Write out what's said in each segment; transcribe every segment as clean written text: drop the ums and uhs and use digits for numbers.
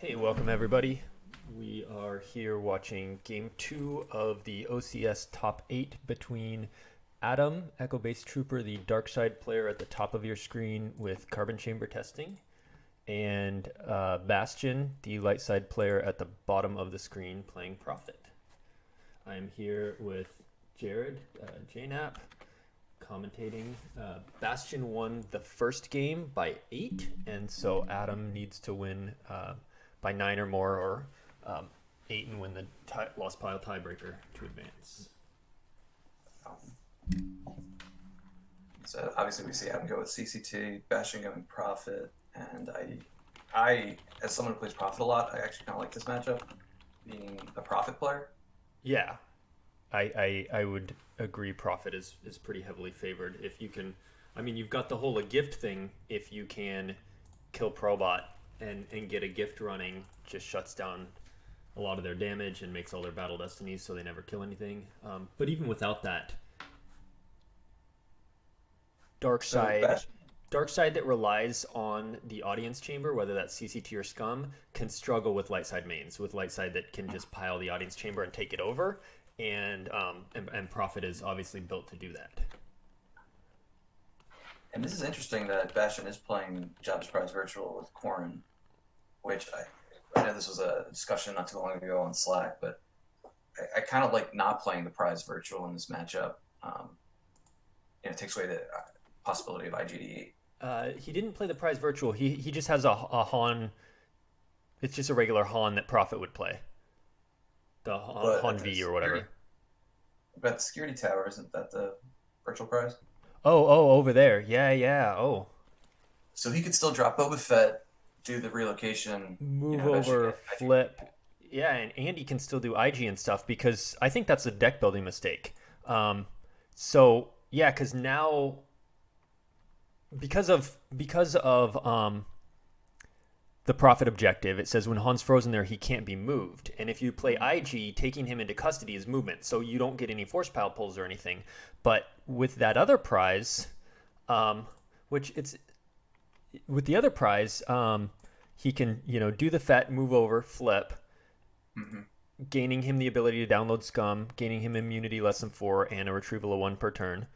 Hey, welcome everybody. We are here watching game 2 of the OCS top 8 between Adam, echobstrpr, the dark side player at the top of your screen with carbon chamber testing, and Bastian, the light side player at the bottom of the screen playing Prophet. I'm here with Jared, JNAP, commentating. Bastian won the first game by 8, and so Adam needs to win by 9 or more, or 8 and win the lost pile tiebreaker to advance. So obviously we see Adam go with CCT, Bastian going Prophet, and I, as someone who plays Prophet a lot, I actually kind of like this matchup, being a Prophet player. Yeah, I would agree. Prophet is pretty heavily favored. If you can, I mean, you've got the whole gift thing. If you can kill Probot and get a gift running, just shuts down a lot of their damage and makes all their battle destinies so they never kill anything. But even without that, dark side that relies on the audience chamber, whether that's CCT or Scum, can struggle with light side mains. With light side that can just pile the audience chamber and take it over, and Prophet is obviously built to do that. And this is interesting that Bastian is playing echobstrpr Virtual with Corrin, which I know this was a discussion not too long ago on Slack, but I kind of like not playing the prize virtual in this matchup. It takes away the possibility of IGDE. He didn't play the prize virtual. He just has a Han. It's just a regular Han that Prophet would play. The Han V or whatever. But the security tower, isn't that the virtual prize? Oh, over there. Yeah. Oh. So he could still drop Boba Fett, do the relocation, move over, flip. Yeah, and Andy can still do IG and stuff, because I think that's a deck building mistake. So yeah, because now, because of the Prophet objective, it says when Han's frozen there, he can't be moved. And if you play IG, taking him into custody is movement, so you don't get any force pile pulls or anything. But with that other prize, which it's with the other prize, he can do the Fett, move over, flip, gaining him the ability to download Scum, gaining him immunity less than 4, and a retrieval of 1 per turn.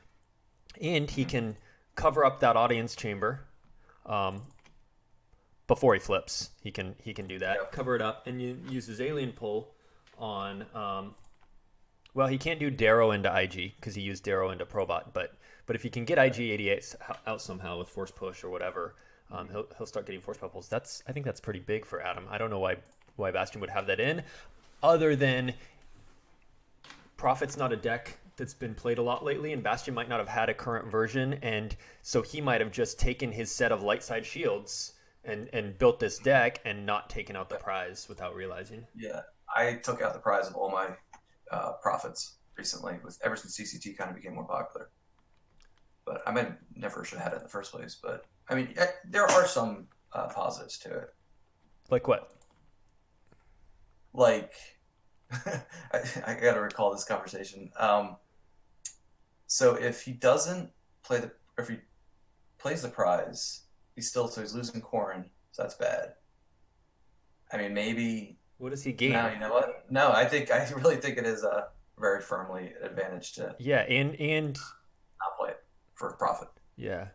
And he can cover up that audience chamber before he flips. He can do that. Yep. Cover it up, and you use his alien pull on. Well, he can't do Darrow into IG because he used Darrow into Probot, but if you can get IG-88 out somehow with force push or whatever, he'll start getting force pulls. I think that's pretty big for Adam. I don't know why Bastian would have that in, other than Prophet's not a deck that's been played a lot lately, and Bastian might not have had a current version, and so he might have just taken his set of light side shields and built this deck and not taken out the prize without realizing. Yeah, I took out the prize of all my Prophets recently, ever since CCT kind of became more popular. But I mean, never should have had it in the first place. But I mean, there are some positives to it. Like what? Like, I got to recall this conversation. So if he doesn't play if he plays the prize, he's losing Corrin, so that's bad. I mean, maybe. What does he gain? No, you know what? No, I really think it is a very firmly an advantage to. Yeah, and not play it for Prophet. Yeah.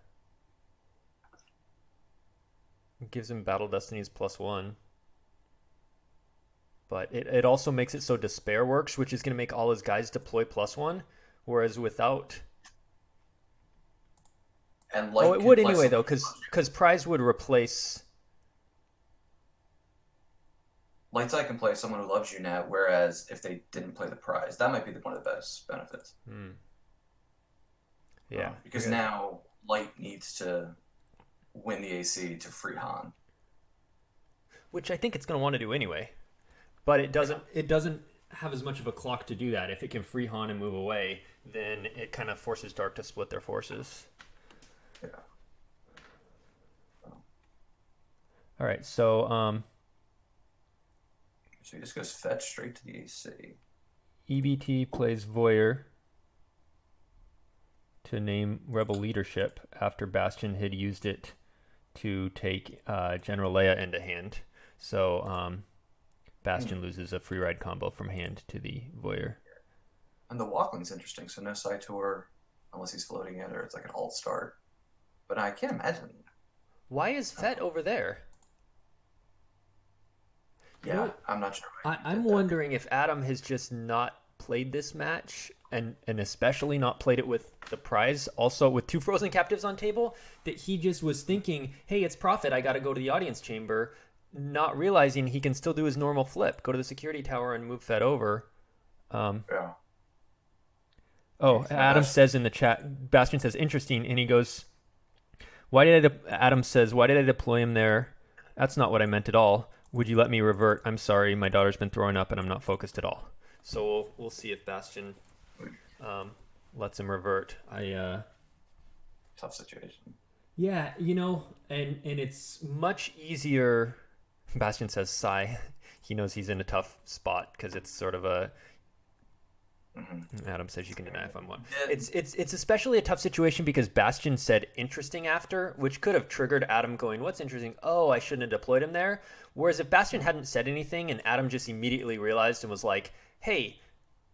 It gives him battle destinies +1. But it also makes it so Despair works, which is going to make all his guys deploy +1, whereas without. And it would anyway though, because prize would replace. Lightside can play someone who loves you now, whereas if they didn't play the prize, that might be one of the best benefits. Yeah. Because now Light needs to win the AC to free Han. Which I think it's going to want to do anyway. But it doesn't have as much of a clock to do that. If it can free Han and move away, then it kind of forces Dark to split their forces. Yeah. All right, so he just goes fetch straight to the AC. EBT plays Voyeur to name Rebel Leadership after Bastian had used it to take General Leia into hand. So Bastian loses a free ride combo from hand to the voyeur. And the walkling's interesting. So no side tour unless he's floating it, or it's like an alt start. But I can't imagine. Why is Fett over there? Yeah, I'm not sure. I'm wondering if Adam has just not played this match, and especially not played it with the prize, also with 2 frozen captives on table, that he just was thinking, hey, it's profit, I got to go to the audience chamber, not realizing he can still do his normal flip, go to the security tower and move Fett over. Yeah. Oh, Adam says in the chat, Bastian says, interesting, and he goes, Adam says, why did I deploy him there? That's not what I meant at all. Would you let me revert? I'm sorry, my daughter's been throwing up and I'm not focused at all. So we'll see if Bastian lets him revert. Tough situation. Yeah, and it's much easier. Bastian says sigh. He knows he's in a tough spot because it's sort of a... Adam says you can deny if I'm one. It's especially a tough situation because Bastian said interesting after, which could have triggered Adam going, what's interesting? Oh, I shouldn't have deployed him there. Whereas if Bastian hadn't said anything and Adam just immediately realized and was like, hey,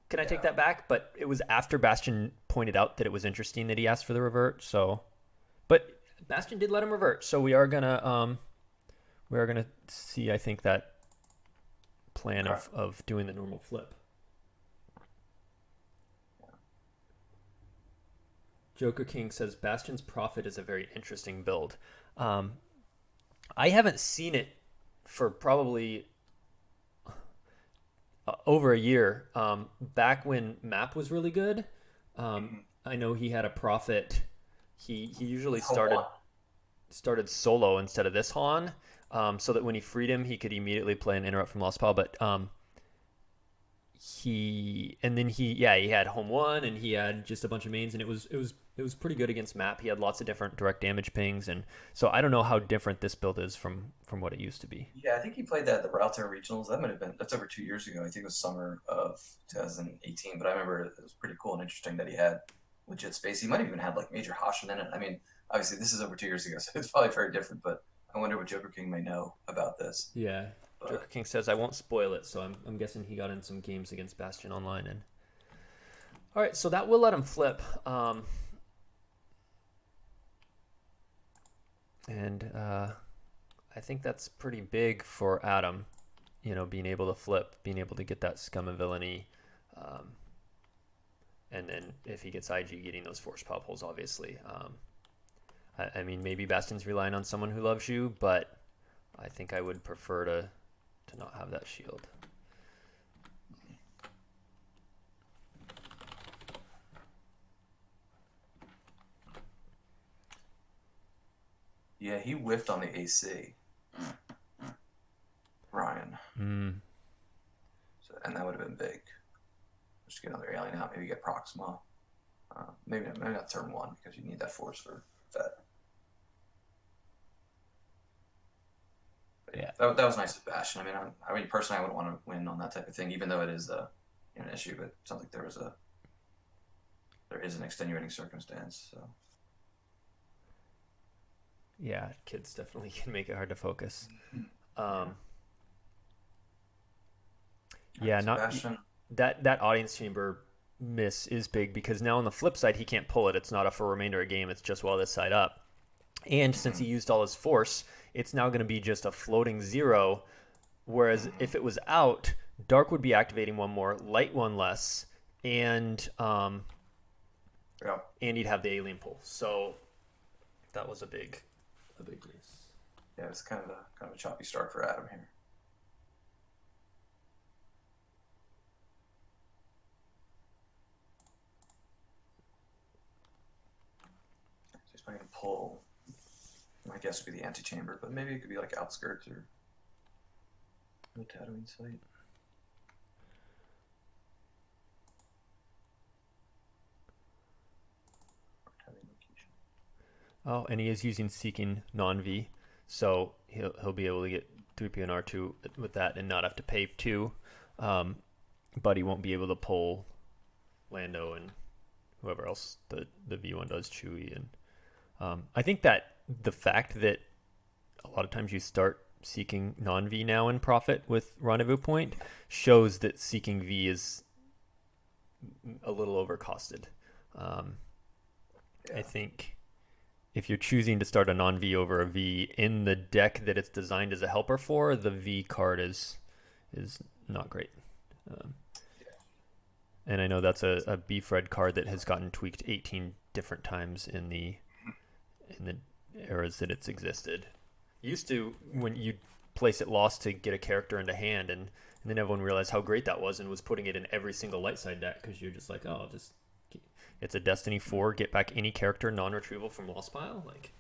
can I take that back? But it was after Bastian pointed out that it was interesting that he asked for the revert. So, but Bastian did let him revert. So we are gonna see, I think, that plan of doing the normal flip. Joker King says Bastion's Prophet is a very interesting build. I haven't seen it for probably over a year. Back when Map was really good, I know he had a Prophet. He usually started solo instead of this Han, so that when he freed him, he could immediately play an interrupt from Lost Pal. But he had home 1 and he had just a bunch of mains, and it was pretty good against Map. He had lots of different direct damage pings, and so I don't know how different this build is from what it used to be. Yeah, I think he played that at the Ralter Regionals. That's over 2 years ago. I think it was summer of 2018, but I remember it was pretty cool and interesting that he had legit space. He might have even had like major Hashin in it. I mean, obviously this is over 2 years ago, so it's probably very different, but I wonder what Joker King may know about this. Yeah. Joker King says I won't spoil it, so I'm guessing he got in some games against Bastion online. And all right, so that will let him flip. And I think that's pretty big for Adam, being able to flip, being able to get that scum of villainy, and then if he gets IG, getting those force pop holes, obviously. I mean, maybe Bastion's relying on someone who loves you, but I think I would prefer to not have that shield. Yeah, he whiffed on the AC. Ryan. So, and that would have been big. Just get another alien out, maybe get Proxima. Maybe not turn 1 because you need that force for Fett. Yeah, that was nice of Bastion. I mean, personally, I wouldn't want to win on that type of thing, even though it is an issue. But it sounds like there is an extenuating circumstance. So yeah, kids definitely can make it hard to focus. Yeah, not Bastion. That audience chamber miss is big because now on the flip side he can't pull it. It's not for remainder of game. It's just while this side up. And since he used all his force, it's now going to be just a floating 0. Whereas if it was out, Dark would be activating 1 more, Light 1 less, and he'd have the alien pull. So that was a big miss. Yeah, it's kind of a choppy start for Adam here. So he's probably going to pull. My guess would be the antechamber, but maybe it could be like outskirts or the Tatooine site. Oh, and he is using Seeking non-V, so he'll be able to get 3P and R2 with that and not have to pay 2, but he won't be able to pull Lando and whoever else the V1 does, Chewie. And I think that the fact that a lot of times you start seeking non-V now in profit with Rendezvous Point shows that seeking V is a little overcosted. I think if you're choosing to start a non-V over a V in the deck that it's designed as a helper for, the V card is not great. And I know that's a B-Fred card that has gotten tweaked 18 different times in the eras that it's existed. Used to, when you place it lost to get a character into hand, and then everyone realized how great that was and was putting it in every single light side deck because you're just like, oh, it's a Destiny 4, get back any character non-retrieval from lost pile. Like,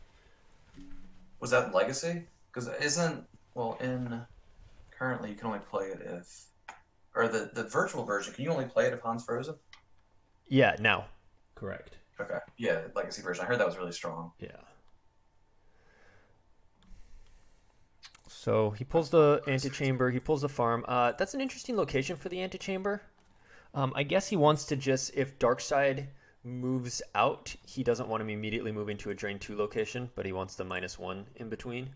was that Legacy? Because currently you can only play it if, or the virtual version, can you only play it if Han's frozen? Yeah, now. Correct. Okay. Yeah, the Legacy version. I heard that was really strong. Yeah. So he pulls the antechamber, he pulls the farm. That's an interesting location for the antechamber. I guess he wants to just, if Darkside moves out, he doesn't want him immediately moving to a drain 2 location, but he wants the -1 in between.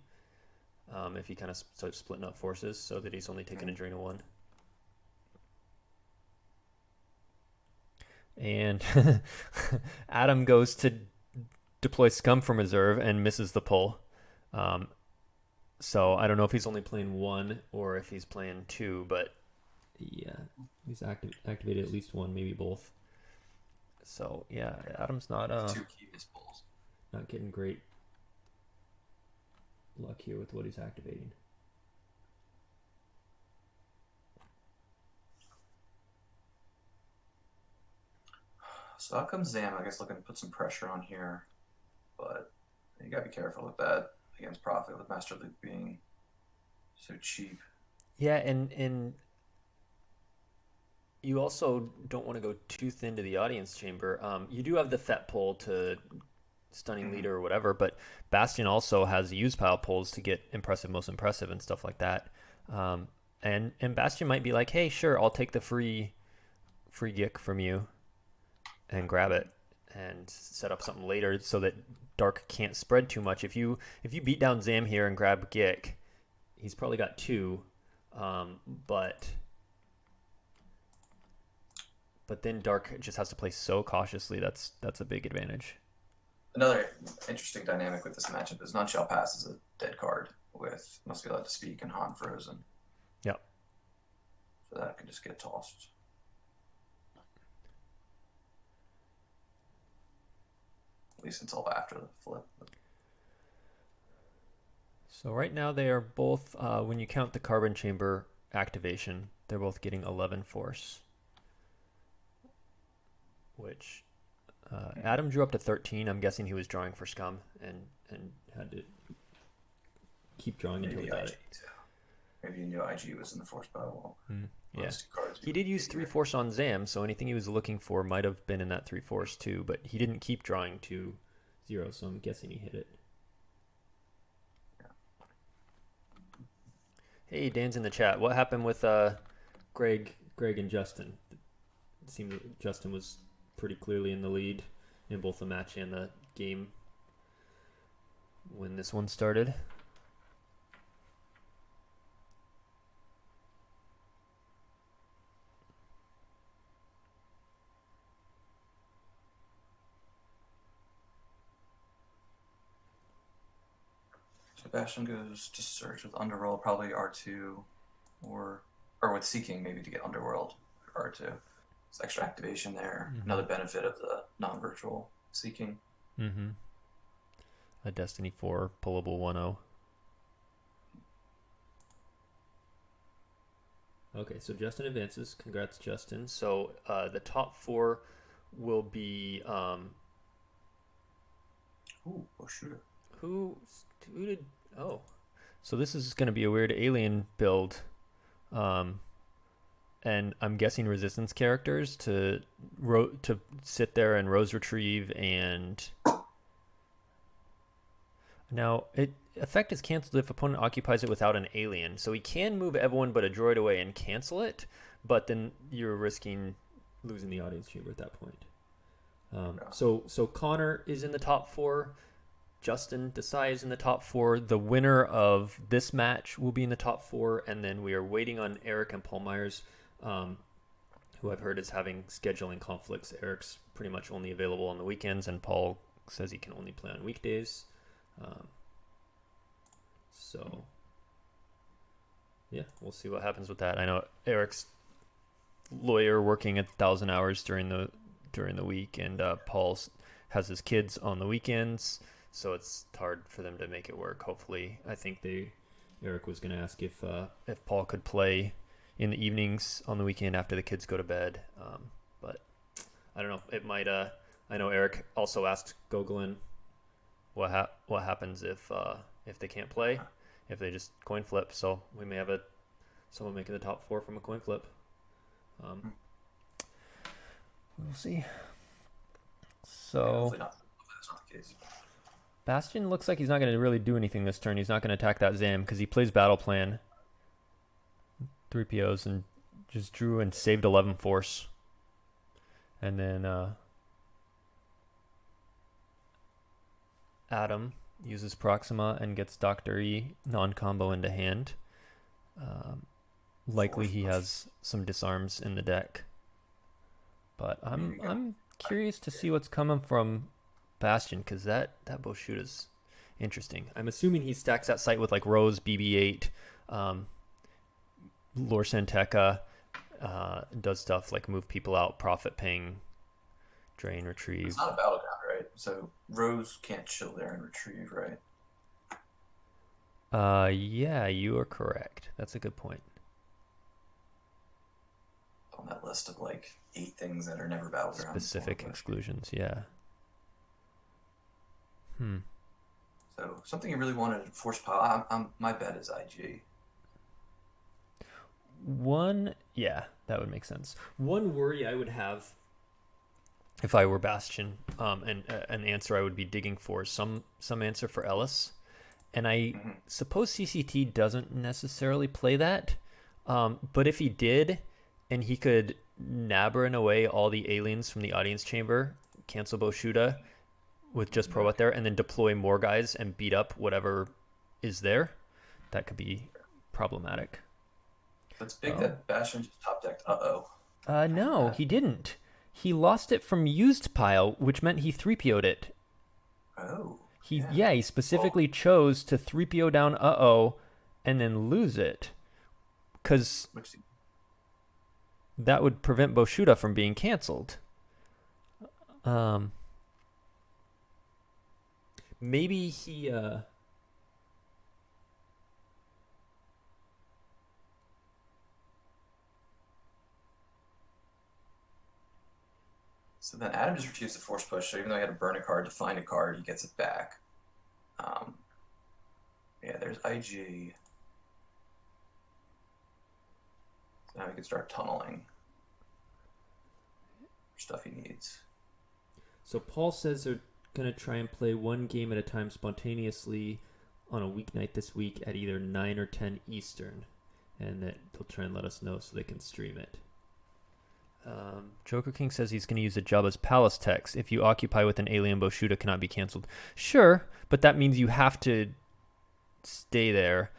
If he kind of starts splitting up forces so that he's only taking a drain of 1. And Adam goes to deploy Scum from reserve and misses the pull. So I don't know if he's only playing 1 or if he's playing 2, but yeah, he's activated at least 1, maybe both. So yeah, Adam's not 2 key missed pulls. Not getting great luck here with what he's activating. So how come Zam, I guess, looking to put some pressure on here, but you gotta be careful with that against profit with Master Luke being so cheap. Yeah, and you also don't want to go too thin to the audience chamber. You do have the Fet pull to stunning leader or whatever, but Bastian also has use pile pulls to get impressive, most impressive, and stuff like that. And Bastian might be like, hey, sure, I'll take the free gick from you and grab it and set up something later so that Dark can't spread too much. If you beat down Zam here and grab Gick, he's probably got 2, but then Dark just has to play so cautiously. That's a big advantage. Another interesting dynamic with this matchup is Nunshell Pass is a dead card with Must Be Allowed to Speak and Han frozen. Yep. So that can just get tossed. At least until after the flip. So right now they are both, when you count the carbon chamber activation, they're both getting 11 force. Which Adam drew up to 13. I'm guessing he was drawing for Scum and had to keep drawing until he got it. Too. Maybe he knew IG was in the force pile. Yeah. He did use 3 force on Zam, so anything he was looking for might have been in that 3 force too, but he didn't keep drawing to 0, so I'm guessing he hit it. Yeah. Hey, Dan's in the chat. What happened with Greg and Justin? It seemed that Justin was pretty clearly in the lead in both the match and the game when this one started. Bastian goes to search with Underworld, probably R2, or with Seeking, maybe to get Underworld R2. It's extra activation there. Another benefit of the non-virtual Seeking. A Destiny 4 pullable 1-0. Okay, so Justin advances. Congrats, Justin. So the top 4 will be... Ooh, oh, shooter. Who did... Oh. So this is going to be a weird alien build. And I'm guessing resistance characters to sit there and Rose Retrieve and... Now, effect is canceled if opponent occupies it without an alien. So he can move everyone but a droid away and cancel it, but then you're risking losing the audience chamber at that point. So Connor is in the top 4. Justin Desai is in the top 4. The winner of this match will be in the top 4, and then we are waiting on Eric and Paul Myers, who I've heard is having scheduling conflicts. Eric's pretty much only available on the weekends, and Paul says he can only play on weekdays. So, yeah, we'll see what happens with that. I know Eric's lawyer working 1,000 hours during the week, and Paul's has his kids on the weekends, so it's hard for them to make it work. Hopefully, I think Eric was going to ask if Paul could play in the evenings on the weekend after the kids go to bed, but I don't know. It might. I know Eric also asked Gogolin what happens if they can't play, if they just coin flip. So we may have someone making the top 4 from a coin flip. We'll see. So hopefully that's not the case. Bastian looks like he's not going to really do anything this turn. He's not going to attack that Zam because he plays Battle Plan. 3 POs and just drew and saved 11 force. And then Adam uses Proxima and gets Dr. E non-combo into hand. Likely he has some disarms in the deck. But I'm curious to see what's coming from Bastian, because that Boshuta's interesting. I'm assuming he stacks that site with like Rose, BB-8, Lore Santeca, does stuff like move people out, profit ping, drain, retrieve. It's not a battleground, right? So Rose can't chill there and retrieve, right? Yeah, you are correct. That's a good point. On that list of like 8 things that are never battlegrounds. Specific exclusions, yeah. So something you really wanted to force pile. My bet is IG. Yeah, that would make sense. One worry I would have if I were Bastian, and an answer I would be digging for some answer for Ellis, and I suppose CCT doesn't necessarily play that, but if he did, and he could Nabrin away all the aliens from the audience chamber, cancel Boshuda with just Probot there, and then deploy more guys and beat up whatever is there, that could be problematic. It's big that Bastian just top decked. No, he didn't. He lost it from used pile, which meant he 3PO'd it. Oh. He specifically chose to 3PO down and then lose it. Because that would prevent Boshuda from being canceled. Maybe he So then Adam just refused to force push, so even though he had to burn a card to find a card, he gets it back. Yeah, there's IG. So now he can start tunneling for stuff he needs. So Paul says they're going to try and play one game at a time spontaneously on a weeknight this week at either 9 or 10 Eastern, and that they'll try and let us know so they can stream it. Joker King says he's going to use a Jabba's Palace text. If you occupy with an alien, Boshuda cannot be canceled. Sure, but that means you have to stay there.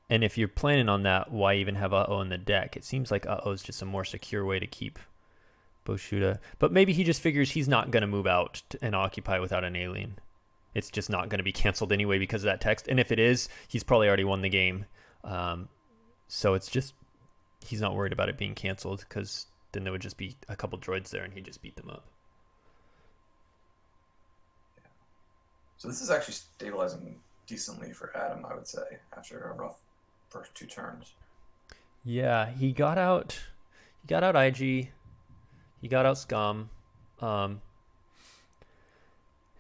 And if you're planning on that, why even have in the deck? It seems like is just a more secure way to keep Boshuda. But maybe he just figures he's not going to move out and occupy without an alien. It's just not going to be canceled anyway because of that text. And if it is, he's probably already won the game. So it's just, he's not worried about it being canceled because then there would just be a couple droids there and he'd just beat them up. Yeah. So this is actually stabilizing decently for Adam, I would say, after a rough first 2 turns. Yeah, he got out IG, he got out Scum.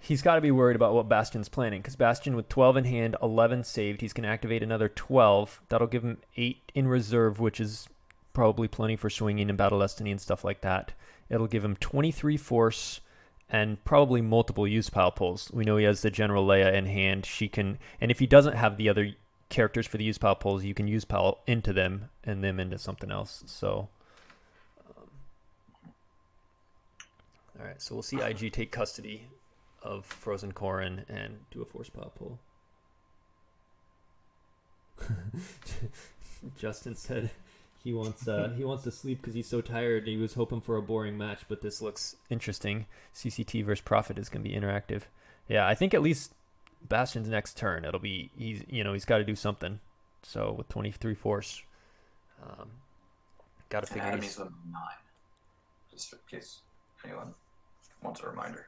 He's got to be worried about what Bastian's planning, because Bastian with 12 in hand, 11 saved, he's going to activate another 12. That'll give him 8 in reserve, which is probably plenty for swinging and Battle Destiny and stuff like that. It'll give him 23 force and probably multiple use pile pulls. We know he has the General Leia in hand. She can, and if he doesn't have the other characters for the use pile pulls, you can use pile into them and them into something else. So, all right, so we'll see IG take custody of Frozen Corrin and do a force pop pull. Justin said he wants to sleep because he's so tired. He was hoping for a boring match, but this looks interesting. CCT versus Prophet is going to be interactive. Yeah, I think at least Bastian's next turn, it'll be he's got to do something. So with 23 force, got to figure. Enemies with 9, just in case anyone wants a reminder.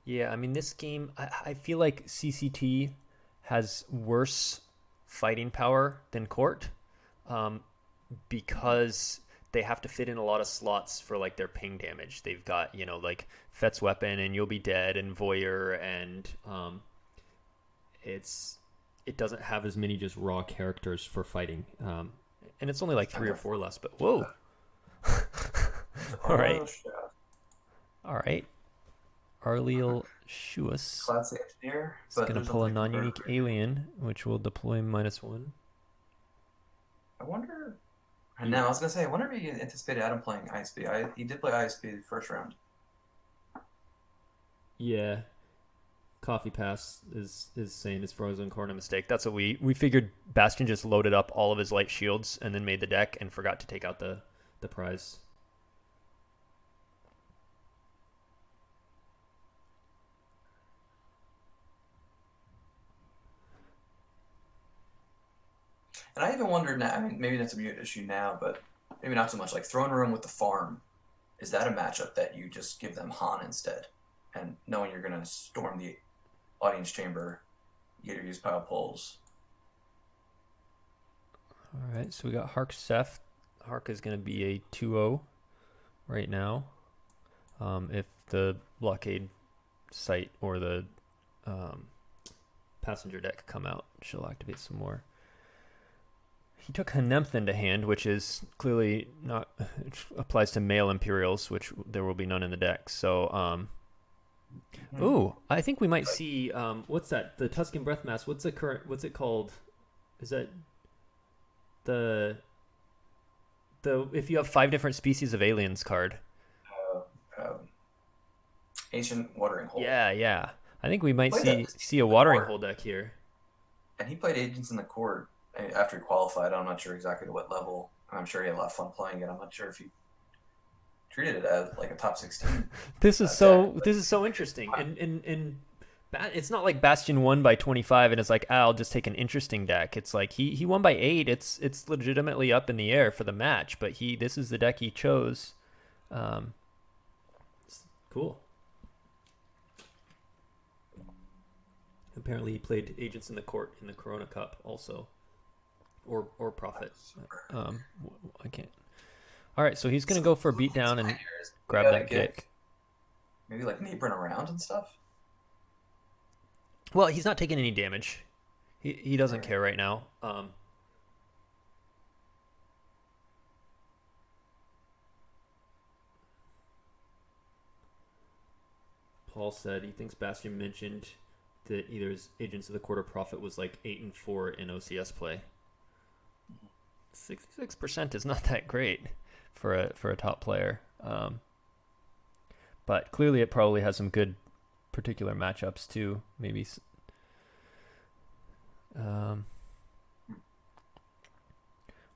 Yeah, I mean, this game, I feel like CCT has worse fighting power than Court, because they have to fit in a lot of slots for like their ping damage. They've got, like Fett's Weapon and You'll Be Dead and Voyeur, and it doesn't have as many just raw characters for fighting. And it's only like 3 or 4 less, but whoa. All right. All right. Arleal Shuas Classy engineer. is going to pull a non-unique alien, which will deploy -1. I wonder. No, I was going to say, I wonder if he anticipated Adam playing ISB. He did play ISB the first round. Yeah. Coffee Pass is saying it's Frozen Corrin a mistake. That's what we figured. Bastian just loaded up all of his light shields and then made the deck and forgot to take out the prize. And I even wonder now, I mean, maybe that's a mute issue now, but maybe not so much. Like Throne Room with the farm, is that a matchup that you just give them Han instead? And knowing you're going to storm the audience chamber, you get to use power pulls. All right, so we got Hark Seth. Hark is going to be a 2-0 right now. If the blockade site or the passenger deck come out, she'll activate some more. He took Hanemthin to hand, which is clearly not, it applies to male Imperials, which there will be none in the deck. So, ooh, I think we might see, what's that? The Tuscan Breath Mask. What's it called? Is that if you have 5 different species of aliens card? Ancient Watering Hole. Yeah. I think we might see a Watering Hole deck here. And he played Agents in the Court after he qualified. I'm not sure exactly to what level. I'm sure he had a lot of fun playing it. I'm not sure if he treated it as like a top 16. This is so interesting. And it's not like Bastian won by 25 and it's like, I'll just take an interesting deck. It's like he won by 8. It's legitimately up in the air for the match, but this is the deck he chose. Cool. Apparently he played Agents in the Court in the Corona Cup also. Or Prophet. I can't. All right, so he's going to go for a beatdown and grab that kick. Maybe like neighboring around and stuff? Well, he's not taking any damage. He doesn't care right now. Paul said he thinks Bastian mentioned that either his Agents of the Court or Prophet was like 8 and 4 in OCS play. 66% is not that great for a top player. But clearly it probably has some good particular matchups too. Maybe. Are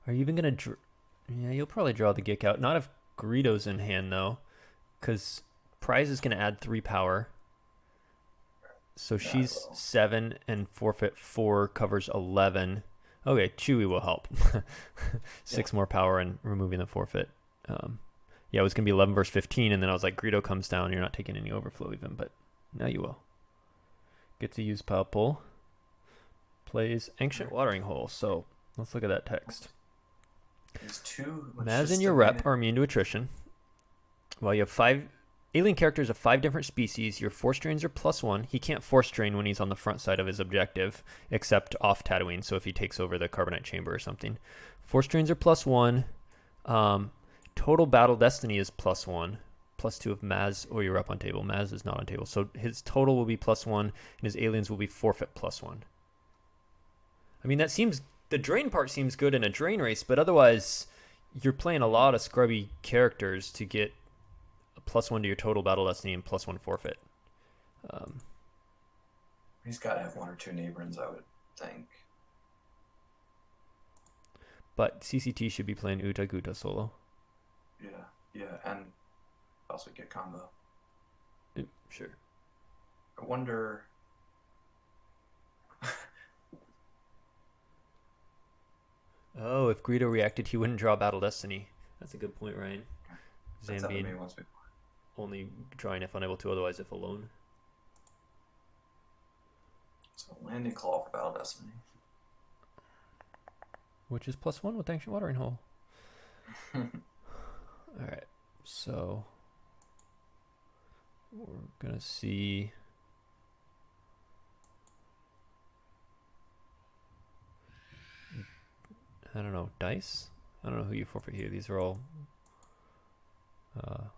you even going to... Yeah, you'll probably draw the Gick out. Not if Greedo's in hand, though. Because Prize is going to add 3 power. So she's 7 and forfeit 4 covers 11. Okay, Chewie will help. 6 more power and removing the forfeit. Yeah, it was going to be 11 versus 15, and then I was like, Greedo comes down. You're not taking any overflow even, but now you will. Get to use Power Pull. Plays Ancient Watering Hole. So let's look at that text. Maz and your rep are immune to attrition. While you have 5 alien characters of 5 different species, your force drains are +1. He can't force drain when he's on the front side of his objective, except off Tatooine. So if he takes over the Carbonite Chamber or something, force drains are +1. Total battle destiny is +1. +2 of Maz or your rep on table. Maz is not on table, so his total will be +1, and his aliens will be forfeit +1. I mean, that seems the drain part seems good in a drain race, but otherwise you're playing a lot of scrubby characters to get a +1 to your total battle destiny and +1 forfeit. He's got to have 1 or 2 neighborins, I would think. But CCT should be playing Uta Guta solo. Yeah, and also get combo. Sure. I wonder. Oh, if Greedo reacted, he wouldn't draw Battle Destiny. That's a good point, Ryan. Zambian only drawing if unable to, otherwise if alone. So landing claw for Battle Destiny. Which is +1 with Ancient Watering Hole. Alright, so we're gonna see. I don't know, dice? I don't know who you forfeit here. These are all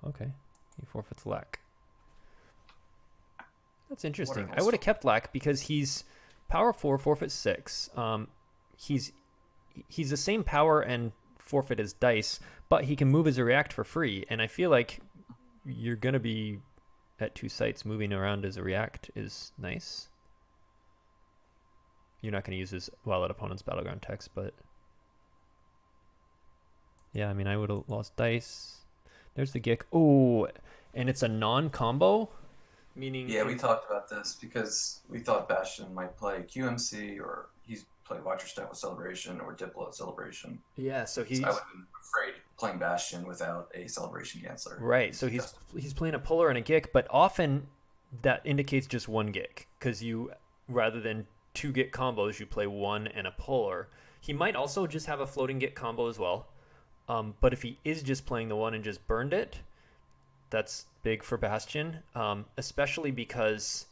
okay. He forfeits Lack. That's interesting. I would have kept Lack because he's power 4, forfeit 6. He's the same power and forfeit as dice, but he can move as a react for free. And I feel like you're gonna be at 2 sites. Moving around as a react is nice. You're not gonna use his while at opponent's battleground text, but yeah, I mean, I would have lost dice. There's the Gick. Oh, and it's a non-combo, meaning. Yeah, we talked about this because we thought Bastian might play QMC, or he's played Watcher Step with Celebration or Diplo at Celebration. Yeah, so he's. So I would have been afraid playing Bastian without a Celebration canceller. Right, so he's playing a puller and a Gick, but often that indicates just 1 Gick because you, rather than 2 Gick combos, you play 1 and a puller. He might also just have a floating Gick combo as well. But if he is just playing the 1 and just burned it, that's big for Bastian, especially because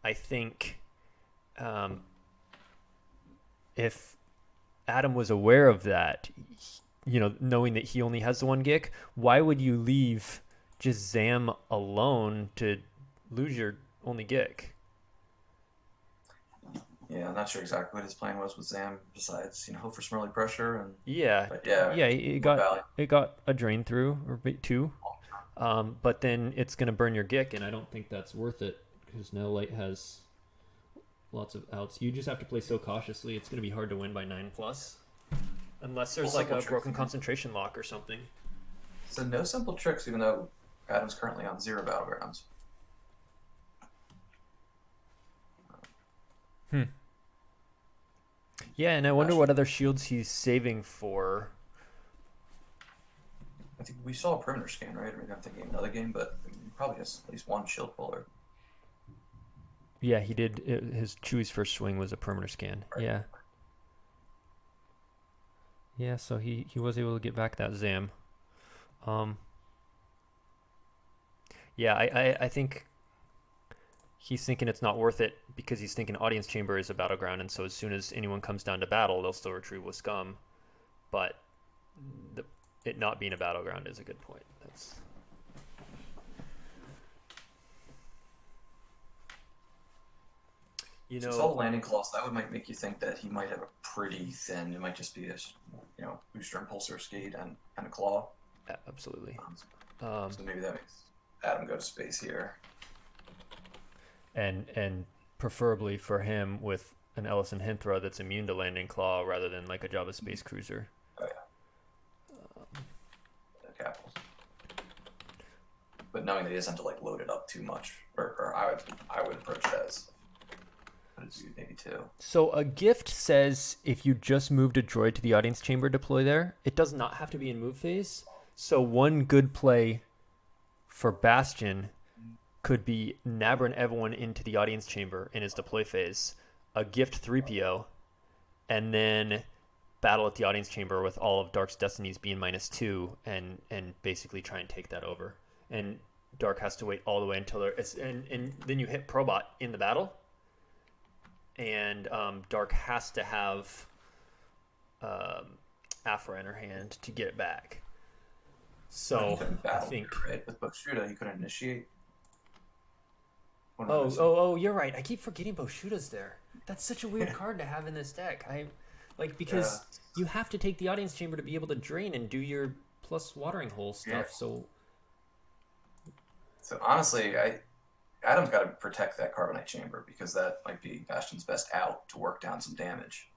I think if Adam was aware of that, knowing that he only has the 1 Gick, why would you leave just Zam alone to lose your only Gick? Yeah, I'm not sure exactly what his plan was with Zam besides, hope for some early pressure and yeah, it got a drain through or 2, but then it's gonna burn your Gick, and I don't think that's worth it because now Light has lots of outs. You just have to play so cautiously. It's gonna be hard to win by 9+, unless there's like a broken concentration lock or something. So no simple tricks, even though Adam's currently on 0 battlegrounds. Yeah, and I wonder what other shields he's saving for. I think we saw a perimeter scan, right? I mean, I'm thinking another game, but he probably has at least 1 shield puller. Yeah, he did. His Chewie's first swing was a perimeter scan. Right. Yeah, so he was able to get back that Zam. Yeah, I think he's thinking it's not worth it because he's thinking Audience Chamber is a battleground, and so as soon as anyone comes down to battle, they'll still retrieve with Scum. But it not being a battleground is a good point. That's it's all landing claws. That might make you think that he might have a pretty thin. It might just be a booster impulsor skate and a claw. Yeah, absolutely. So maybe that makes Adam go to space here. And preferably for him with an Ellison Hinthra that's immune to landing claw rather than like a Jabba Space Cruiser. Oh yeah. Capitals. But knowing that he doesn't have to load it up too much, or I would approach it as maybe 2. So a gift says if you just moved a droid to the Audience Chamber, deploy there. It does not have to be in move phase. So one good play for Bastian could be Nabrin everyone into the Audience Chamber in his deploy phase, a gift 3PO, and then battle at the Audience Chamber with all of Dark's Destinies being -2 and basically try and take that over. And Dark has to wait all the way until and then you hit Probot in the battle, and Dark has to have Afra in her hand to get it back. So I think with Boshuda he couldn't initiate. Oh, you're right. I keep forgetting Boshuda's there. That's such a weird card to have in this deck. Like, because you have to take the audience chamber to be able to drain and do your plus watering hole stuff. So honestly, Adam's got to protect that carbonite chamber because that might be Bastian's best out to work down some damage.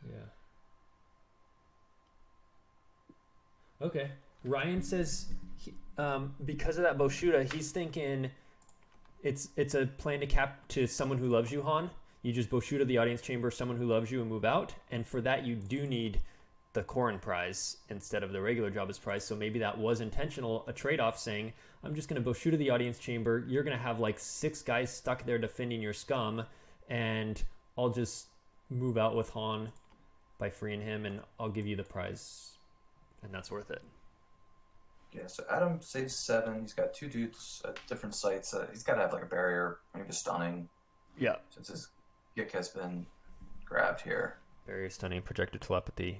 Yeah. Okay. Ryan says because of that Boshuda, he's thinking it's a plan to cap to someone who loves you, Han. You just Boshuda the audience chamber, someone who loves you, and move out. And for that, you do need the Corrin prize instead of the regular Jabba's prize. So maybe that was intentional, a trade-off saying, I'm just going to Boshuda the audience chamber. You're going to have like 6 guys stuck there defending your scum, and I'll just move out with Han by freeing him, and I'll give you the prize, and that's worth it. Yeah, so Adam saves 7. He's got 2 dudes at different sites. He's got to have like a barrier, maybe stunning. Yeah. Since his Gik has been grabbed here. Barrier, stunning, projected telepathy.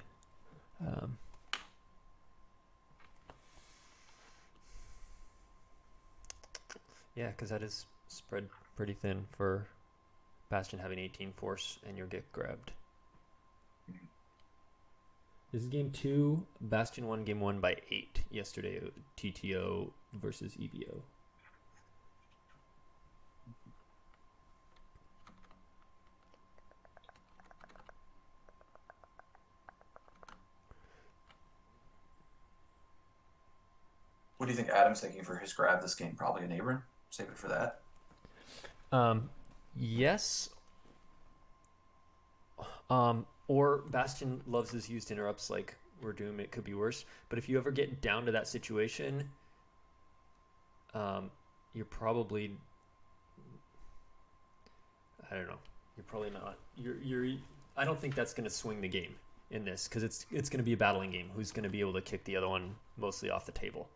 Yeah, because that is spread pretty thin for Bastian having 18 force and your Gik grabbed. This is game 2. Bastian won game 1 by 8 yesterday. TTO versus EVO. What do you think Adam's thinking for his grab this game? Probably an Abram. Save it for that. Yes. Or Bastian loves his used interrupts like we're doing. It could be worse. But if you ever get down to that situation, you're probably, I don't know. You're probably not. I don't think that's going to swing the game in this because it's going to be a battling game. Who's going to be able to kick the other one mostly off the table?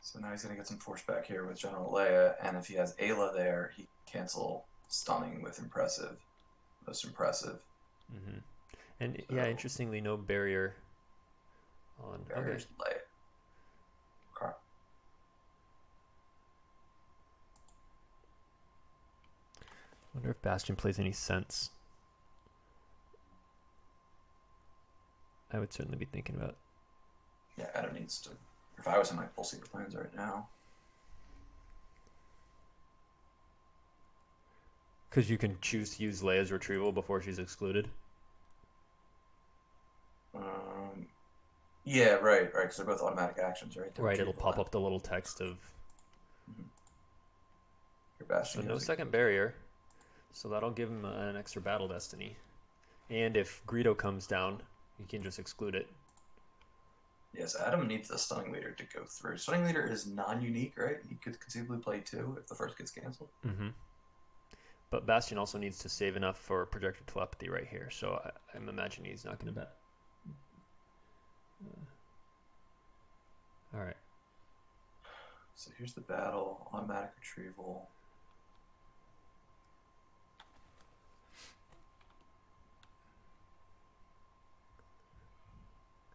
So now he's going to get some force back here with General Leia, and if he has Ayla there, he can cancel stunning with impressive. Most impressive. Mm-hmm. And so, yeah, interestingly, no barrier on. Barrier's okay. Okay. Wonder if Bastian plays any sense. I would certainly be thinking about. Yeah, Adam needs to. If I was in my full secret plans right now. Because you can choose to use Leia's retrieval before she's excluded. Yeah, right. Because they're both automatic actions, right? Right, it'll pop up the little text of. Your Bastian. So no second barrier. So that'll give him an extra battle destiny. And if Greedo comes down, you can just exclude it. Yes, Adam needs the stunning leader to go through. Stunning leader is non-unique, right? He could conceivably play 2 if the first gets canceled. Mm-hmm. But Bastian also needs to save enough for projected telepathy right here. So I'm imagining he's not going to bet. All right. So here's the battle. Automatic retrieval.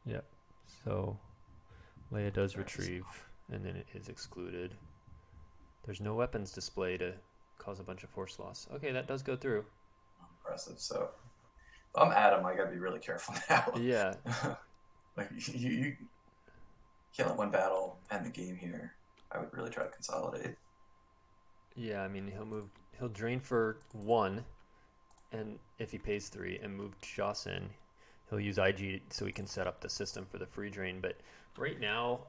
Yep. So Leia does retrieve, and then it is excluded. There's no weapons display to cause a bunch of force loss. Okay, that does go through. Impressive. So if I'm Adam, I gotta be really careful now. Yeah. Like you can't let one battle end the game here. I would really try to consolidate. Yeah, I mean he'll drain for 1, and if he pays 3 and move Joss in, he'll use IG so he can set up the system for the free drain. But right now,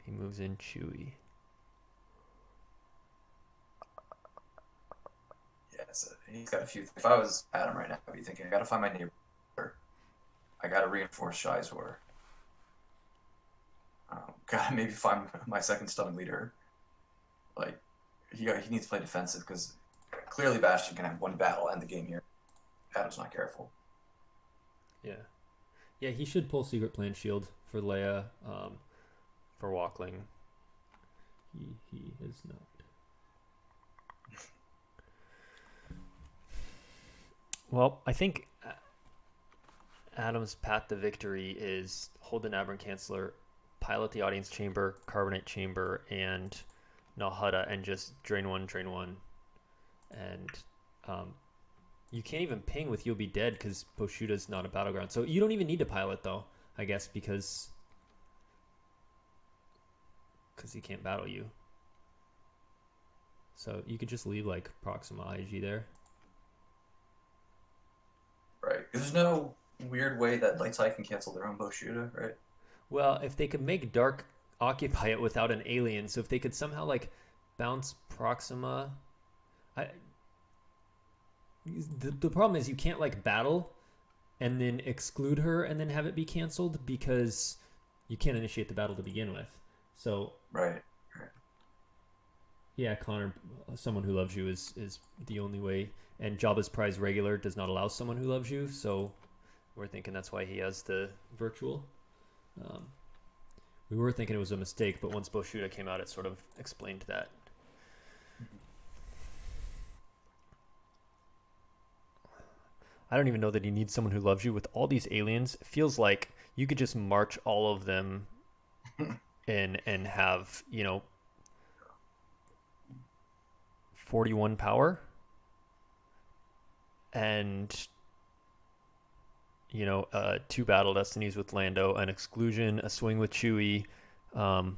he moves in Chewie. Yeah, so he's got a few. If I was Adam right now, I'd be thinking, I gotta find my neighbor. I gotta reinforce Shizor. Gotta maybe find my second stunning leader. Like, he needs to play defensive because clearly Bastian can have one battle end the game here. Adam's not careful. Yeah. Yeah, he should pull Secret Plan Shield for Leia, for Walkling. He has not. Well, I think Adam's path to victory is hold an Aberrant Canceller, pilot the Audience Chamber, Carbonite Chamber, and Nalhutta, and just drain one, and you can't even ping with You'll Be Dead because Boshuta's not a battleground. So you don't even need to pilot though, I guess, because he can't battle you. So you could just leave like Proxima IG there. Right. There's no weird way that Light Side can cancel their own Boshuta, right? Well, if they could make Dark occupy it without an alien, so if they could somehow like bounce Proxima, the problem is you can't like battle and then exclude her and then have it be canceled because you can't initiate the battle to begin with. So right. Yeah, Connor, Someone Who Loves You is the only way, and Jabba's Prize regular does not allow Someone Who Loves You, so we're thinking that's why he has the virtual. We were thinking it was a mistake, but once Boshuta came out, it sort of explained that. I don't even know that he needs Someone Who Loves You. With all these aliens, it feels like you could just march all of them in and have, 41 power and 2 battle destinies with Lando, an exclusion, a swing with Chewie. Ayla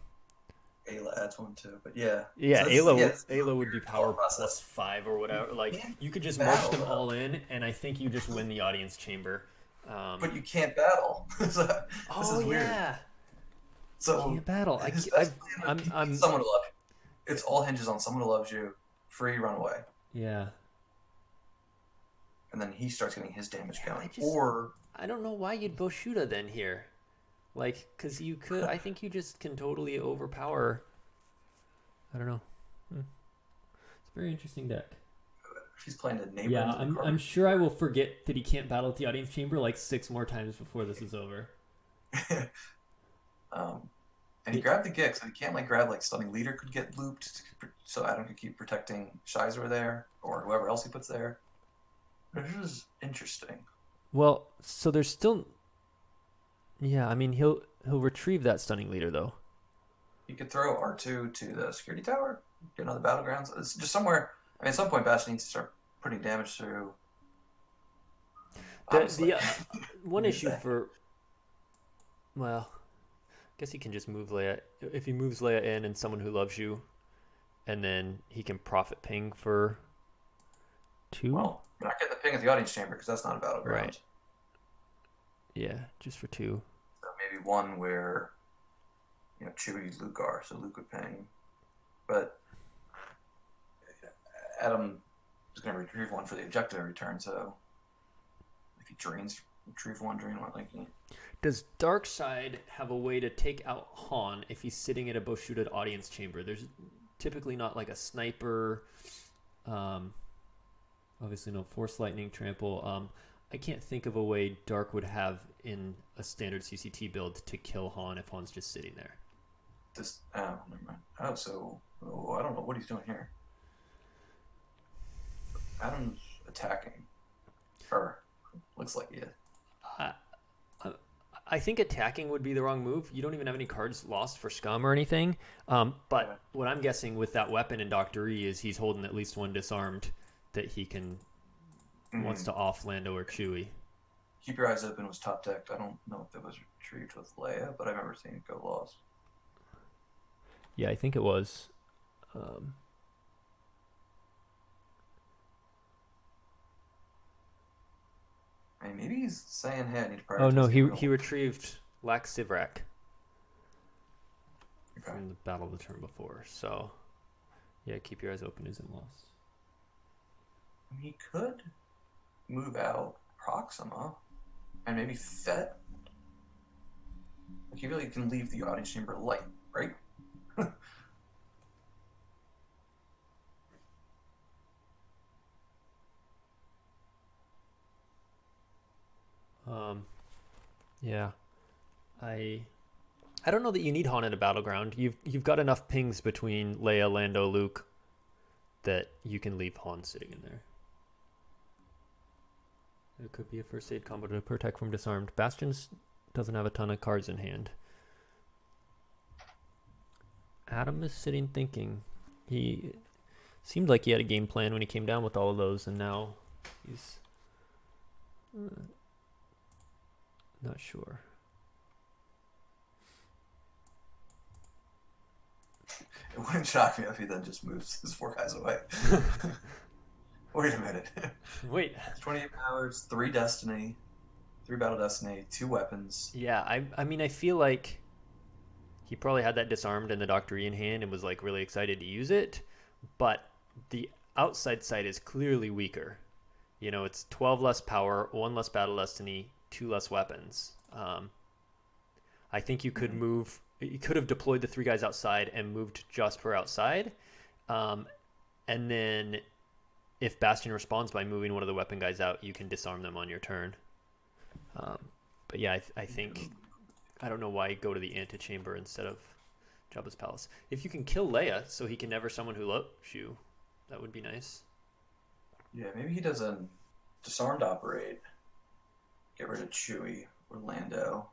adds one too, but yeah. Yeah, so Ayla would be power plus 5 or whatever. Like you could just march them all in, and I think you just win the Audience Chamber. But you can't battle. This is weird. Yeah. So you can't battle. I'm Someone Who Loves You. It's all hinges on Someone Who Loves You. Free runaway. Yeah. And then he starts getting his damage going. I don't know why you'd Boshuta then here. Like, because you could, I think you just can totally overpower. I don't know. It's a very interesting deck. He's playing a neighbor. Yeah, I'm sure I will forget that he can't battle at the Audience Chamber like 6 more times before this is over. And he grabbed the Gix, so he can't grab Stunning Leader could get looped, so Adam could keep protecting Shizer there, or whoever else he puts there. This is interesting. Well, so there's still... Yeah, I mean, he'll retrieve that Stunning Leader, though. He could throw R2 to the security tower, get on the battlegrounds. It's just somewhere... I mean, at some point, Bastian needs to start putting damage through. One issue for... Well... I guess he can just move Leia. If he moves Leia in and Someone Who Loves You, and then he can profit ping for 2. Well, we're not getting the ping at the Audience Chamber because that's not a battleground. Right. Yeah, just for 2. So maybe one where, Chewie, Luke are, so Luke would ping. But Adam is going to retrieve one for the objective every turn, so if he retrieve one, drain one, Does Darkseid have a way to take out Han if he's sitting at a Boshuta Audience Chamber? There's typically not like a sniper. Obviously no Force Lightning Trample. I can't think of a way Dark would have in a standard CCT build to kill Han if Han's just sitting there. Never mind. I don't know what he's doing here. Adam's attacking. Or looks like he is. I think attacking would be the wrong move. You don't even have any cards lost for scum or anything. But what I'm guessing with that weapon in Dr. E is he's holding at least one disarmed that he can wants to off Lando or Chewie. Keep Your Eyes Open was top decked. I don't know if it was retrieved with Leia, but I remember seeing it go lost. Yeah, I think it was. I mean, maybe he's saying, hey, I need to prioritize. Oh, no, he retrieved Lax Sivrak from the battle of the turn before. So, yeah, Keep Your Eyes Open isn't lost. He could move out Proxima and maybe Fett. He really can leave the Audience Chamber light, right? Yeah, I don't know that you need Han in a battleground. You've got enough pings between Leia, Lando, Luke that you can leave Han sitting in there. It could be a first aid combo to protect from disarmed. Bastion doesn't have a ton of cards in hand. Adam is sitting thinking. He seemed like he had a game plan when he came down with all of those, and now he's not sure. It wouldn't shock me if he then just moves his 4 guys away. Wait a minute. Wait. 28 powers, 3 destiny, 3 battle destiny, 2 weapons. Yeah, I mean, I feel like he probably had that disarmed and the Doctor E in hand and was like really excited to use it, but the outside side is clearly weaker. You know, it's 12 less power, 1 less battle destiny, 2 less weapons. I think you could move. You could have deployed the 3 guys outside and moved echobstrpr outside, and then if Bastian responds by moving one of the weapon guys out, you can disarm them on your turn. But yeah, I think I don't know why go to the antechamber instead of Jabba's palace. If you can kill Leia so he can never summon who loves you, that would be nice. Yeah, maybe he does a disarmed operate, get rid of Chewie or Lando,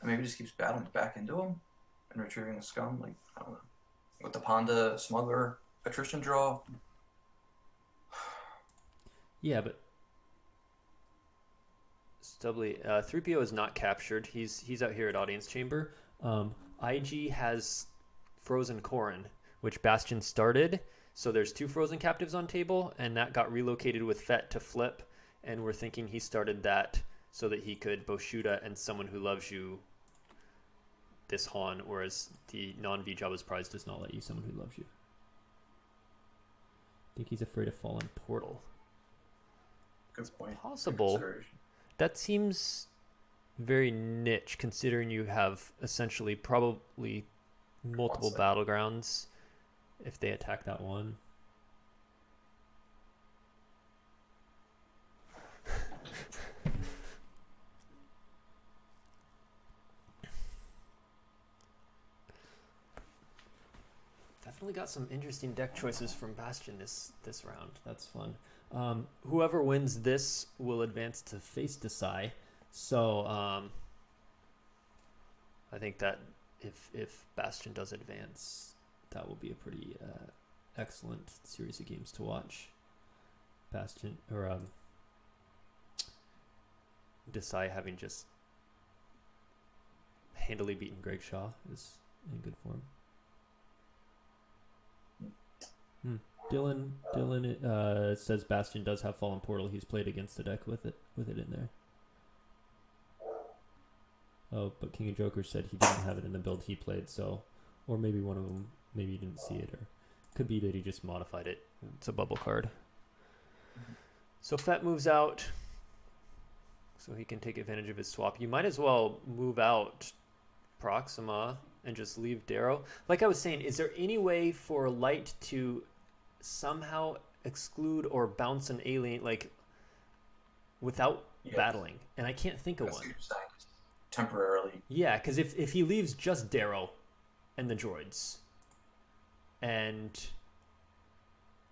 and maybe just keeps battling back into him and retrieving the scum. Like, I don't know, with the Ponda smuggler attrition draw. Yeah, but Stubbly, 3PO is not captured. He's out here at audience chamber. IG has frozen Corrin, which Bastion started. So there's 2 frozen captives on table, and that got relocated with Fett to flip. And we're thinking he started that so that he could Boshuda and Someone Who Loves You this Han, whereas the non-V Jabba's Prize does not let you Someone Who Loves You. I think he's afraid of Fallen Portal. Good point. Possible. That seems very niche, considering you have essentially probably multiple battlegrounds if they attack that one. Definitely got some interesting deck choices from Bastion this round. That's fun. Whoever wins this will advance to face Desai. So I think that if Bastion does advance, that will be a pretty excellent series of games to watch. Bastion or Desai having just handily beaten Greg Shaw is in good form. Dylan says Bastion does have Fallen Portal. He's played against the deck with it in there. Oh, but King of Jokers said he didn't have it in the build he played, so, or maybe one of them, maybe he didn't see it, or could be that he just modified it. It's a bubble card. So Fett moves out, so he can take advantage of his swap. You might as well move out Proxima and just leave Darrow. Like I was saying, is there any way for Light to somehow exclude or bounce an alien, like, without battling? And I can't think of one. Temporarily. Yeah, because if he leaves just Darrow and the droids, and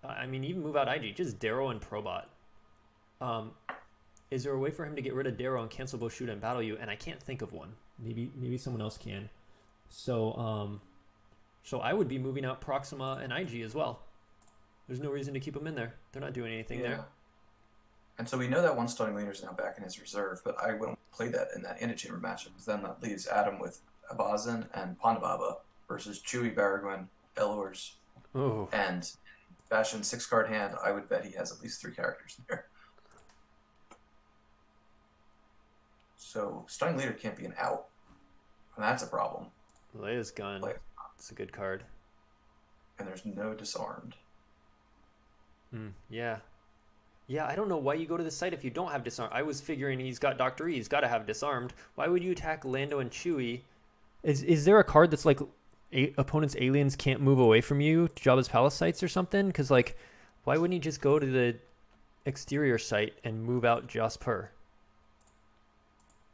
I mean, even move out IG, just Darrow and Probot. Is there a way for him to get rid of Darrow and cancel Boshuda and battle you? And I can't think of one. Maybe someone else can. So so I would be moving out Proxima and IG as well. There's no reason to keep them in there. They're not doing anything there. And so we know that one Stunning Leader is now back in his reserve, but I wouldn't play that in that antechamber matchup, because then that leaves Adam with Abazin and Pondababa versus Chewie, Baragwin, Elors, and Bastion's 6-card hand. I would bet he has at least 3 characters in there. So Stunning Leader can't be an out, and that's a problem. Leia's gun. It's a good card. And there's no disarmed. Yeah. Yeah, I don't know why you go to the site if you don't have disarmed. I was figuring he's got Dr. E. He's got to have disarmed. Why would you attack Lando and Chewie? Is there a card that's like opponent's aliens can't move away from you to Jabba's palace sites or something? Because, like, why wouldn't he just go to the exterior site and move out echobstrpr?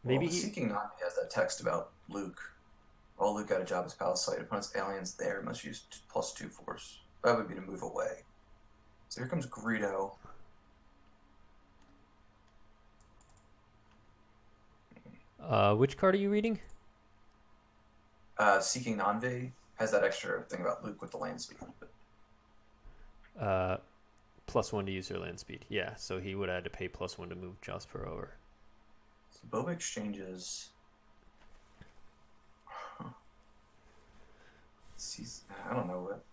Maybe Seeking Not has that text about Luke. All Luke out of Jabba's palace site. Opponent's aliens there must use +2 force. That would be to move away. So here comes Greedo. Which card are you reading? Seeking Nanve has that extra thing about Luke with the land speed. +1 to use their land speed. Yeah, so he would have had to pay +1 to move echobstrpr over. So Boba exchanges. Huh. I don't know what.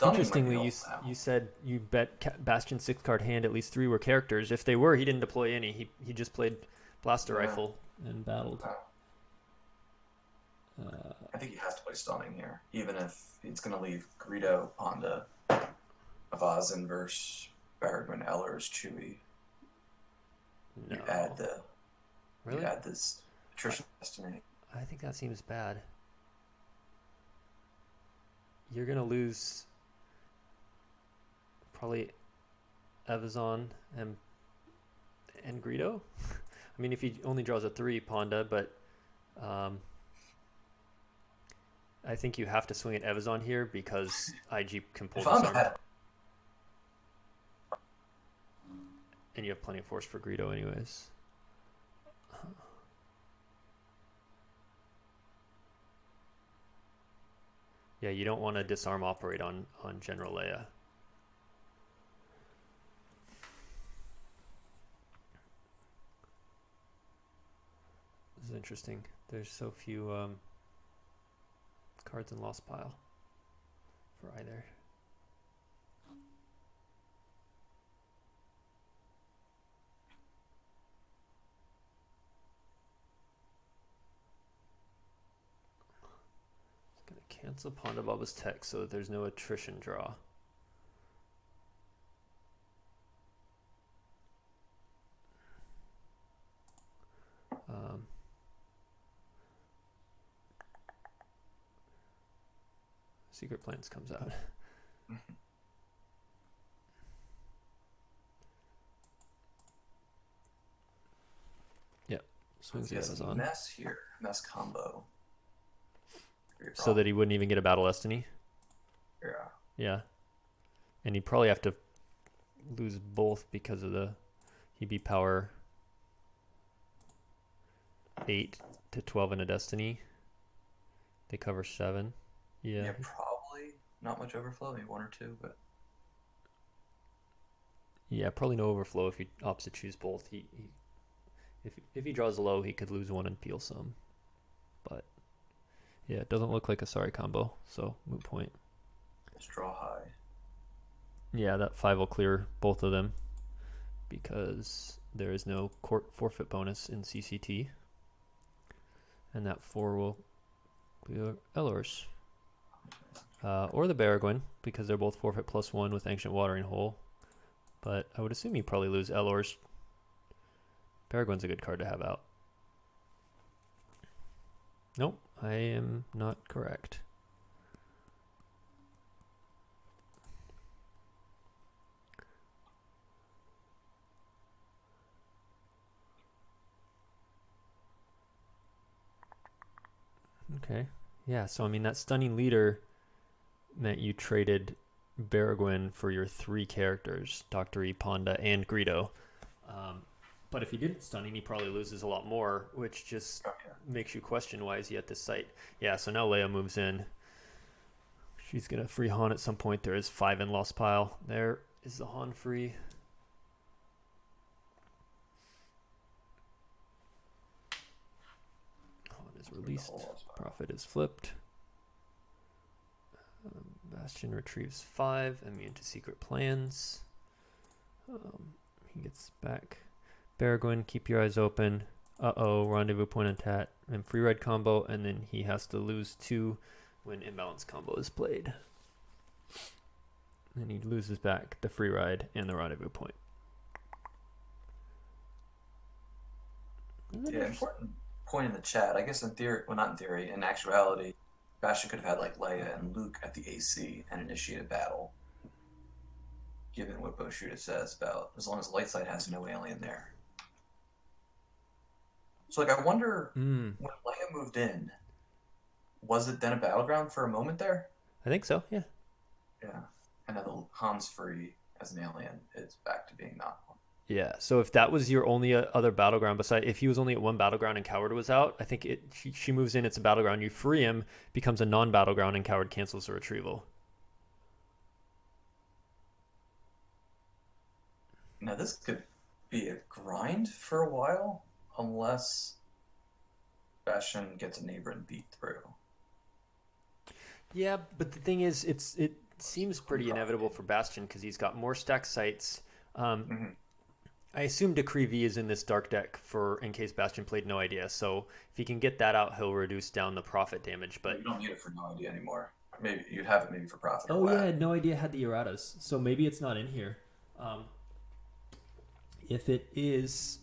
Interestingly, you said you bet Bastian's 6-card hand at least 3 were characters. If they were, he didn't deploy any. He just played Blaster Rifle and battled. I think he has to play Stunning here, even if it's going to leave Greedo, Ponda, Avazin versus Baragwin, Ellers, Chewie. No. You add Really? You add this attrition destiny. I think that seems bad. You're going to lose probably Evazan and Greedo. I mean, if he only draws a 3, Ponda, but I think you have to swing at Evazan here because IG can pull this arm. And you have plenty of force for Greedo anyways. Yeah, you don't want to disarm operate on General Leia. This is interesting. There's so few cards in lost pile for either. It's going to cancel Ponda Baba's text so that there's no attrition draw. Secret Plans comes out. Yep. Swings the Amazon. Mess here. Mess combo. So that he wouldn't even get a Battle Destiny? Yeah. Yeah. And he'd probably have to lose both because of the... He'd be power 8 to 12 in a Destiny. They cover 7. Yeah, probably not much overflow, maybe 1 or 2, but yeah, probably no overflow if he opts to choose both. If he draws low, he could lose 1 and peel some. But yeah, it doesn't look like a sorry combo, so moot point. Let's draw high. Yeah, that 5 will clear both of them because there is no court forfeit bonus in CCT, and that 4 will clear Ellers. Or the Baragwin, because they're both forfeit +1 with Ancient Watering Hole. But I would assume you probably lose Ellers. Baragwin's a good card to have out. Nope, I am not correct. Okay, yeah, so I mean that Stunning Leader meant you traded Baragwin for your 3 characters, Dr. E, Ponda, and Greedo. But if he didn't Stunning, he probably loses a lot more, which just makes you question why is he at this site. Yeah, so now Leia moves in. She's going to free Han at some point. There is 5 in lost pile. There is the Han free. Han is released. Prophet is flipped. Bastian retrieves 5, immune to Secret Plans. He gets back. Baragwin, keep your eyes open. Uh-oh, rendezvous point on Tat, and free ride combo, and then he has to lose 2 when imbalance combo is played. And he loses back the free ride and the rendezvous point. Yeah, important point in the chat. I guess in theory, well, not in theory, in actuality, Bastian could have had like Leia and Luke at the AC and initiate a battle. Given what Boshuda says about as long as light side has no alien there. So like I wonder when Leia moved in, was it then a battleground for a moment there? I think so, yeah. Yeah. And now the Han's free as an alien, it's back to being not one. Yeah, so if that was your only other battleground, beside if he was only at one battleground and Coward was out, I think she moves in. It's a battleground. You free him, becomes a non-battleground, and Coward cancels the retrieval. Now this could be a grind for a while, unless Bastion gets a neighbor and beat through. Yeah, but the thing is, it seems pretty inevitable for Bastion because he's got more stacked sites. I assume Decree V is in this dark deck for in case Bastion played No Idea. So if he can get that out, he'll reduce down the profit damage. But you don't need it for No Idea anymore. Maybe you'd have it maybe for profit. Oh yeah, No Idea had the erratas, so maybe it's not in here. If it is,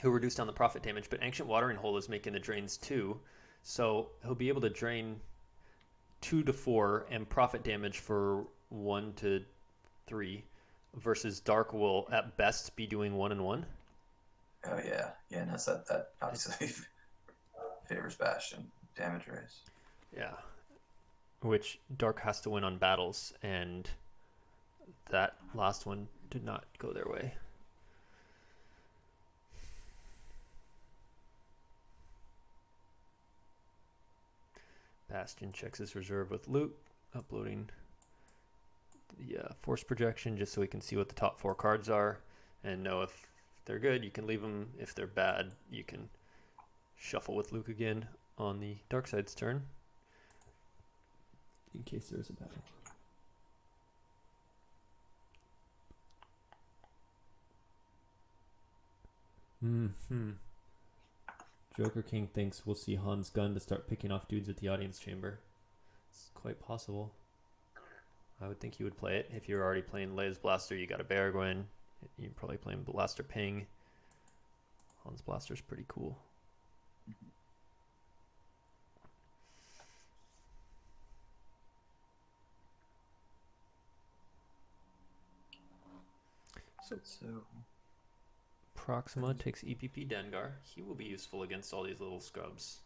he'll reduce down the profit damage. But Ancient Watering Hole is making the drains too, so he'll be able to drain 2 to 4 and profit damage for 1 to 3. Versus Dark will at best be doing 1 and 1. Oh yeah, and that's that obviously favors Bastion damage raise. Yeah, which Dark has to win on battles, and that last one did not go their way. Bastion checks his reserve with loot, uploading the force projection just so we can see what the top 4 cards are and know if they're good. You can leave them. If they're bad, you can shuffle with Luke again on the dark side's turn in case there's a battle. Joker King thinks we'll see Han's gun to start picking off dudes at the audience chamber. It's quite possible. I would think you would play it. If you're already playing Leia's Blaster, you got a Beargwyn. You're probably playing Blaster Ping. Han's Blaster's pretty cool. So Proxima takes EPP Dengar. He will be useful against all these little scrubs.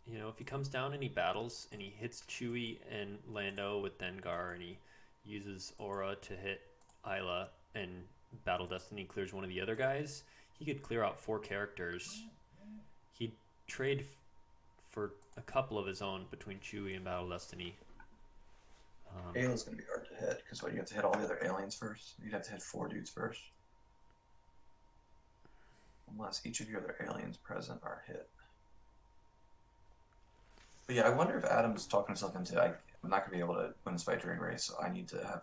You know, if he comes down and he battles and he hits Chewie and Lando with Dengar and he uses Aura to hit Isla and Battle Destiny clears one of the other guys, he could clear out 4 characters. He'd trade for a couple of his own between Chewie and Battle Destiny. Ayla's going to be hard to hit because you have to hit all the other aliens first. You'd have to hit 4 dudes first. Unless each of your other aliens present are hit. But yeah, I wonder if Adam's talking himself into I'm not going to be able to win this by drain race, so I need to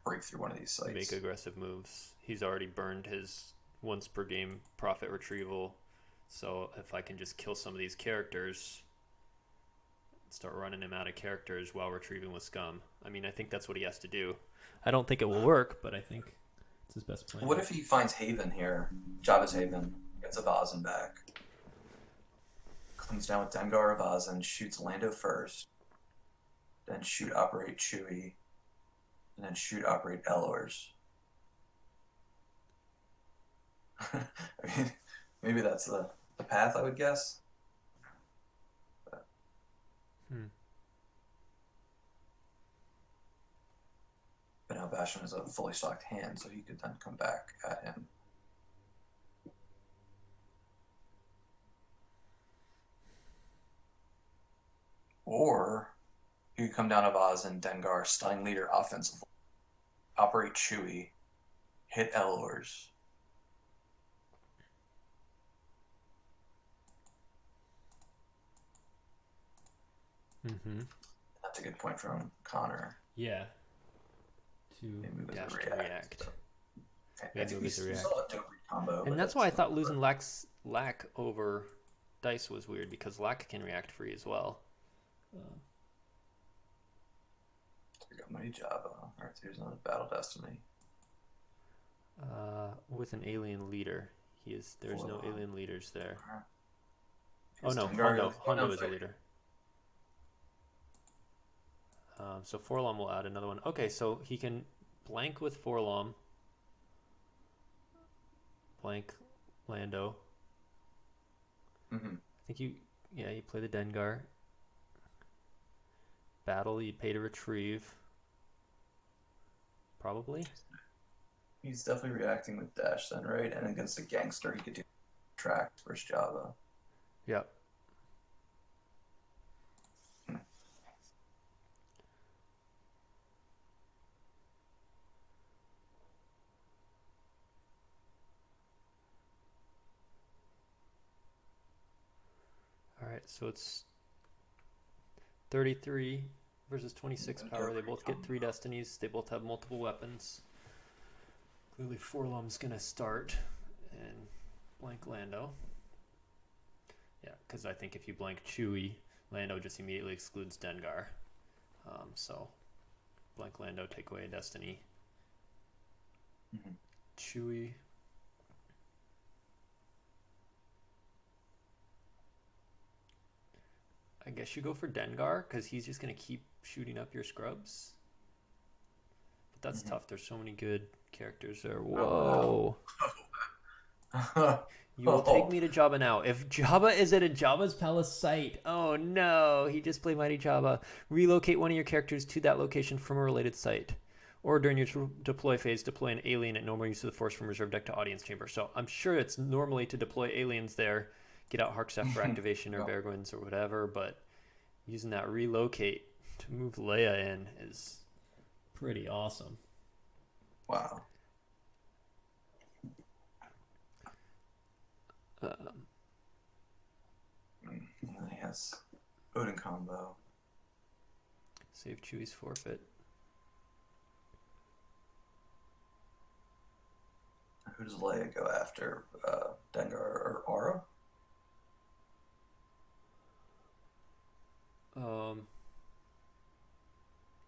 break through one of these sites. Make aggressive moves. He's already burned his once per game profit retrieval, so if I can just kill some of these characters, start running him out of characters while retrieving with scum. I mean, I think that's what he has to do. I don't think it will work, but I think it's his best plan. What if he finds Haven here? Jabba's Haven, gets a Vazin back. Comes down with Dengar Vazin, shoots Lando first, then shoot operate Chewie, and then shoot operate Elors. I mean, maybe that's the path, I would guess. But now Bastion is a fully stocked hand, so he could then come back at him. Or you could come down to Vaz and Dengar, stunning leader offensively, operate Chewie, hit Elors. That's a good point from Connor. Yeah. To dash to react. I think we saw a dope combo. And that's why I thought losing Lack over Dice was weird, because Lack can react free as well. We got Mighty Jabba. Alright, here's another Battle Destiny. With an alien leader. There's no alien leaders there. Right. Oh no, Hondo is a leader. So Forlom will add another one. Okay, so he can blank with Forlom. Blank Lando. I think you play the Dengar. Battle, you pay to retrieve. Probably. He's definitely reacting with dash then, right? And against a gangster, he could do tracked versus Java. Yep. All right, so it's 33 versus 26 power. They both get 3 destinies. They both have multiple weapons. Clearly, Forlom's gonna start and blank Lando. Yeah, because I think if you blank Chewie, Lando just immediately excludes Dengar. So blank Lando, take away a destiny. Chewie. I guess you go for Dengar because he's just going to keep shooting up your scrubs. But that's tough. There's so many good characters there. Whoa. You will take me to Jabba now. If Jabba is at a Jabba's palace site, oh no, he just played Mighty Jabba. Relocate one of your characters to that location from a related site. Or during your deploy phase, deploy an alien at normal use of the Force from reserve deck to audience chamber. So I'm sure it's normally to deploy aliens there, get out Harkstep for activation or Bearguins or whatever, but using that relocate to move Leia in is pretty awesome. Wow. Yes. Odin combo. Save Chewie's forfeit. Who does Leia go after? Dengar or Aura?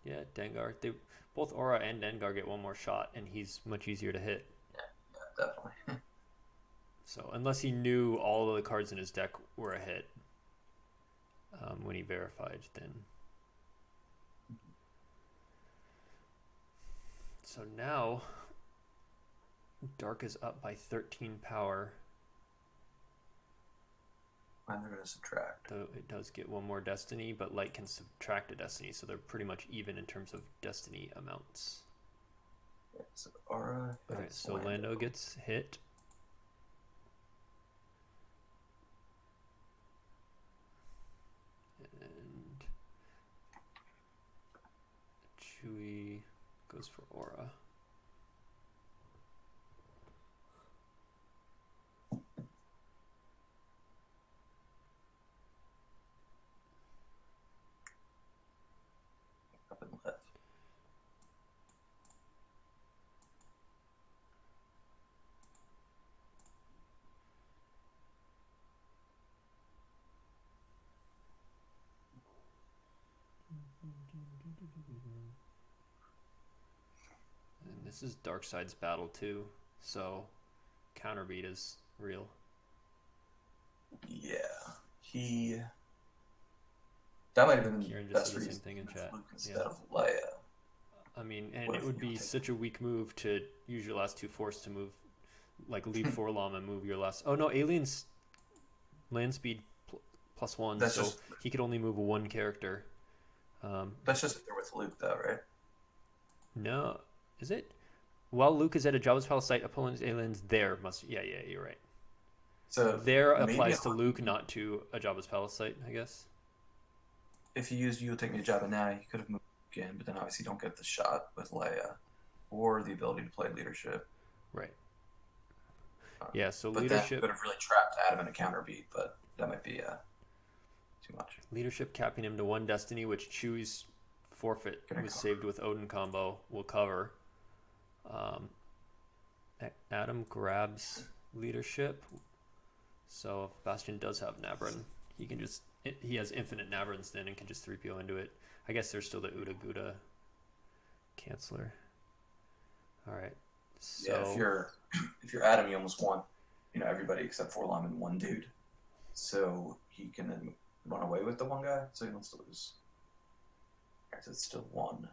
Yeah, Dengar. They both Aura and Dengar get one more shot, and he's much easier to hit. Yeah, definitely. So unless he knew all of the cards in his deck were a hit when he verified, then. So now, Dark is up by 13 power. And they're going to subtract. Though it does get one more destiny, but Light can subtract a destiny, so they're pretty much even in terms of destiny amounts. Yeah, so Aura. Alright, so Lando gets hit. And Chewie goes for Aura. Up and left. And this is Darkseid's battle too, so counterbeat is real. Yeah, that might have been Kieran just best said the same reason thing in chat. instead of Leia. I mean, and it would be such a weak move to use your last 2 force to move, like leave Forlom and move your last. Oh no, aliens land speed +1, That's so just, he could only move 1 character. that's just there with Luke, though, right? No, is it? While Luke is at a Jabba's palace site, opponent's aliens there must. Yeah, you're right. So there applies to Luke, not to a Jabba's palace site, I guess. If you used "You'll Take Me to Jabba Now," you could have moved in, but then obviously you don't get the shot with Leia or the ability to play leadership. Right. Yeah, so but leadership that could have really trapped Adam in a counter beat, but that might be too much. Leadership capping him to 1 destiny, which Chewie's forfeit was saved with Odin combo will cover. Adam grabs leadership, so if Bastian does have Nabran, he can just he has infinite Nabrans then and can just 3PO into it. I guess there's still the Uda Guda canceller. All right. So yeah, if you're Adam, you almost want everybody except Forlom and 1 dude, so he can then run away with the 1 guy. So he wants to lose. So it's still 1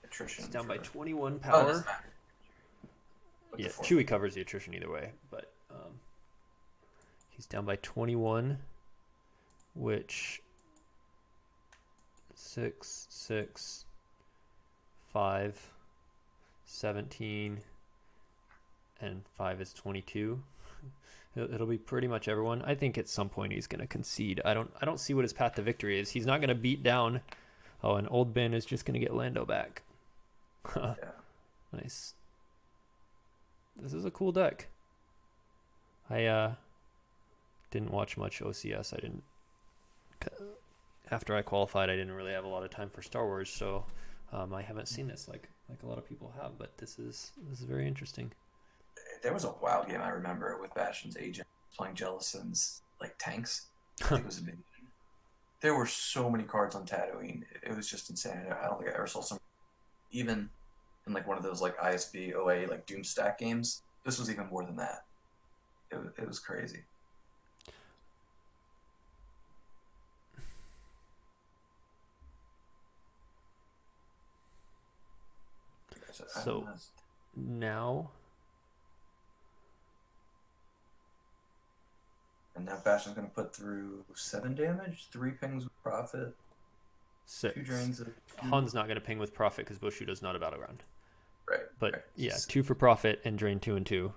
attrition. He's down by 21 power. Yeah, Chewie covers the attrition either way, but he's down by 21, which 6, 6, 5, 17, and 5 is 22. It'll be pretty much everyone. I think at some point he's going to concede. I don't see what his path to victory is. He's not going to beat down. Oh, and Old Ben is just going to get Lando back. Yeah. Nice. This is a cool deck. I didn't watch much OCS. After I qualified, I didn't really have a lot of time for Star Wars, so I haven't seen this like a lot of people have. But this is very interesting. There was a wild game I remember with Bastian's agent playing Jellicent's like tanks. I think it was amazing. There were so many cards on Tatooine. It was just insane. I don't think I ever saw some, even in like one of those like ISB OA like Doom Stack games. This was even more than that. It was crazy. So now. And now Bastian's going to put through 7 damage, 3 pings with Profit, 6. 2 drains. Han's not going to ping with Profit because Bushido's not a battleground. Right. But right. yeah, 2 for Profit and drain 2 and 2.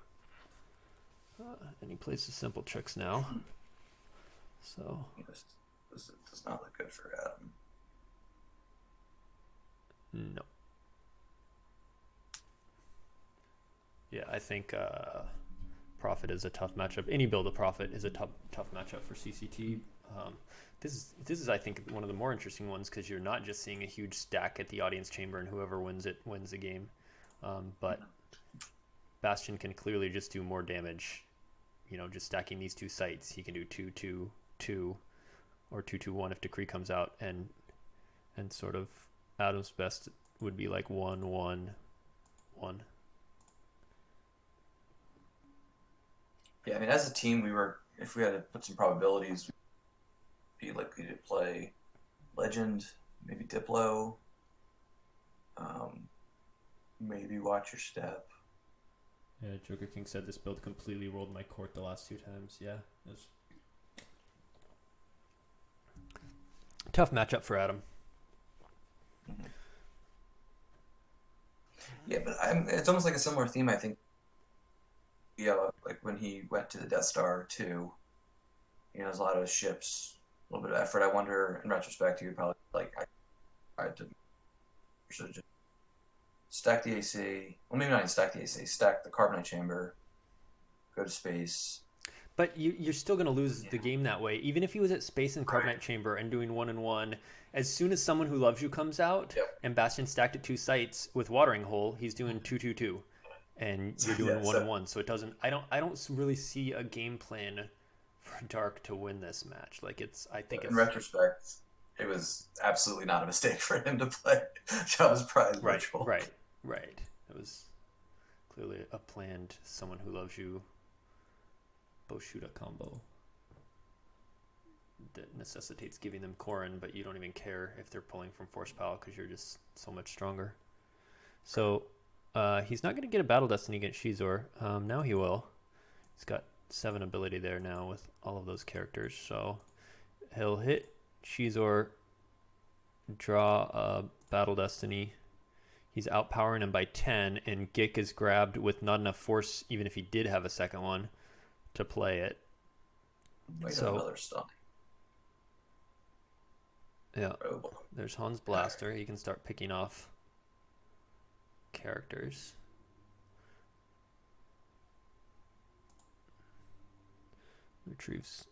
And he plays the simple tricks now. So This does not look good for Adam. No. Yeah, I think Prophet is a tough matchup. Any build of Prophet is a tough matchup for CCT. This is I think one of the more interesting ones because you're not just seeing a huge stack at the audience chamber and whoever wins it wins the game. But Bastian can clearly just do more damage. You know, just stacking these 2 sites, he can do 2-2-2 or 2-2-1 if Decree comes out, and sort of Adam's best would be like 1-1-1. Yeah, I mean, as a team, if we had to put some probabilities, we'd be likely to play Legend, maybe Diplo, maybe Watch Your Step. Yeah, Joker King said this build completely rolled my court the last 2 times. Yeah, it was tough matchup for Adam. Mm-hmm. Yeah, but it's almost like a similar theme, I think. Yeah, like when he went to the Death Star too, there's a lot of ships, a little bit of effort. I wonder, in retrospect, he would probably I should just stack the AC. Well, maybe not even stack the AC. Stack the carbonite chamber. Go to space. But you're still going to lose the game that way. Even if he was at space and carbonite chamber and doing 1-1, as soon as Someone Who Loves You comes out, and Bastian stacked at 2 sites with Watering Hole, he's doing 2-2-2. And you're doing 1-1, so it doesn't. I don't really see a game plan for Dark to win this match. Like I think in retrospect, it was absolutely not a mistake for him to play Jabba's Prize Virtual. Right. It was clearly a planned Someone Who Loves You Boshuda combo that necessitates giving them Corrin, but you don't even care if they're pulling from Force Pal because you're just so much stronger. So. He's not going to get a Battle Destiny against Shizor. Now he will. He's got 7 ability there now with all of those characters. So he'll hit Shizor, draw a Battle Destiny. He's outpowering him by 10, and Gik is grabbed with not enough force, even if he did have a second one, to play it. So another stun. Yeah. There's Han's Blaster. He can start picking off characters. Retrieves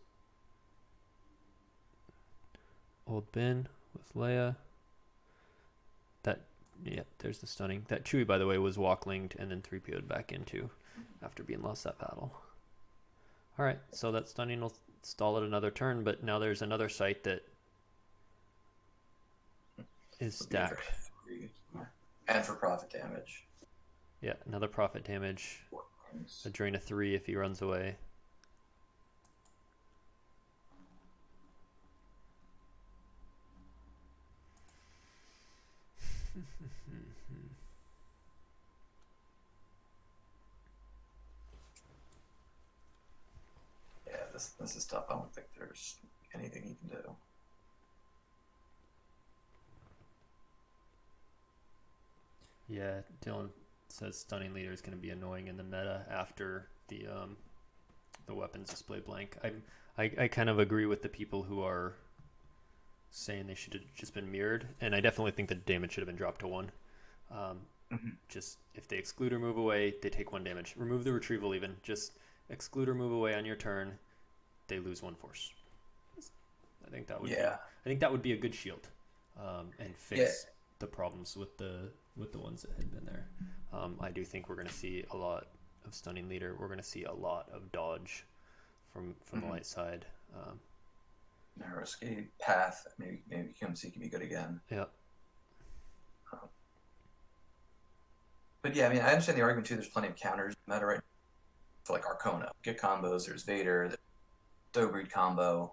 Old Ben with Leia. There's the stunning. That Chewie, by the way, was walk linked and then 3PO'd back into after being lost that battle. Alright, so that stunning will stall it another turn, but now there's another site that is stacked. And for profit damage. Yeah, another profit damage. A drain of 3 if he runs away. Yeah, this is tough. I don't think there's anything he can do. Yeah, Dylan says Stunning Leader is going to be annoying in the meta after the weapons display blank. I kind of agree with the people who are saying they should have just been mirrored, and I definitely think the damage should have been dropped to 1. Just if they exclude or move away, they take 1 damage. Remove the retrieval even. Just exclude or move away on your turn, they lose 1 force. I think that would be a good shield, and fix the problems with the ones that had been there. I do think we're going to see a lot of Stunning Leader. We're going to see a lot of dodge from the light side. Narrow escape path. Maybe QMC can be good again. Yeah. But yeah, I mean, I understand the argument too. There's plenty of counters in the meta right now for like Arcona. Get combos. There's Vader. There's Dobreed combo.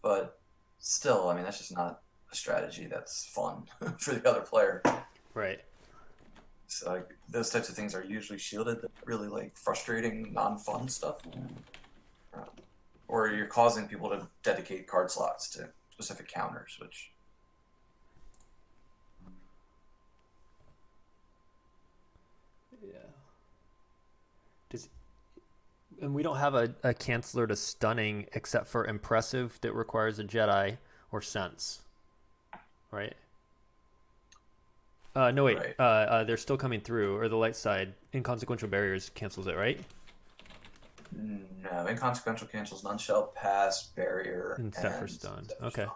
But still, I mean, that's just not a strategy that's fun for the other player. Right. So like, those types of things are usually shielded. Really like frustrating, non-fun stuff. Or you're causing people to dedicate card slots to specific counters, which... Yeah. And we don't have a canceller to Stunning except for Impressive that requires a Jedi or Sense. Right? No, wait. Right. They're still coming through, or the light side. Inconsequential Barriers cancels it, right? No, Inconsequential cancels Nunshell, Pass, Barrier, and Set for Stun. Okay.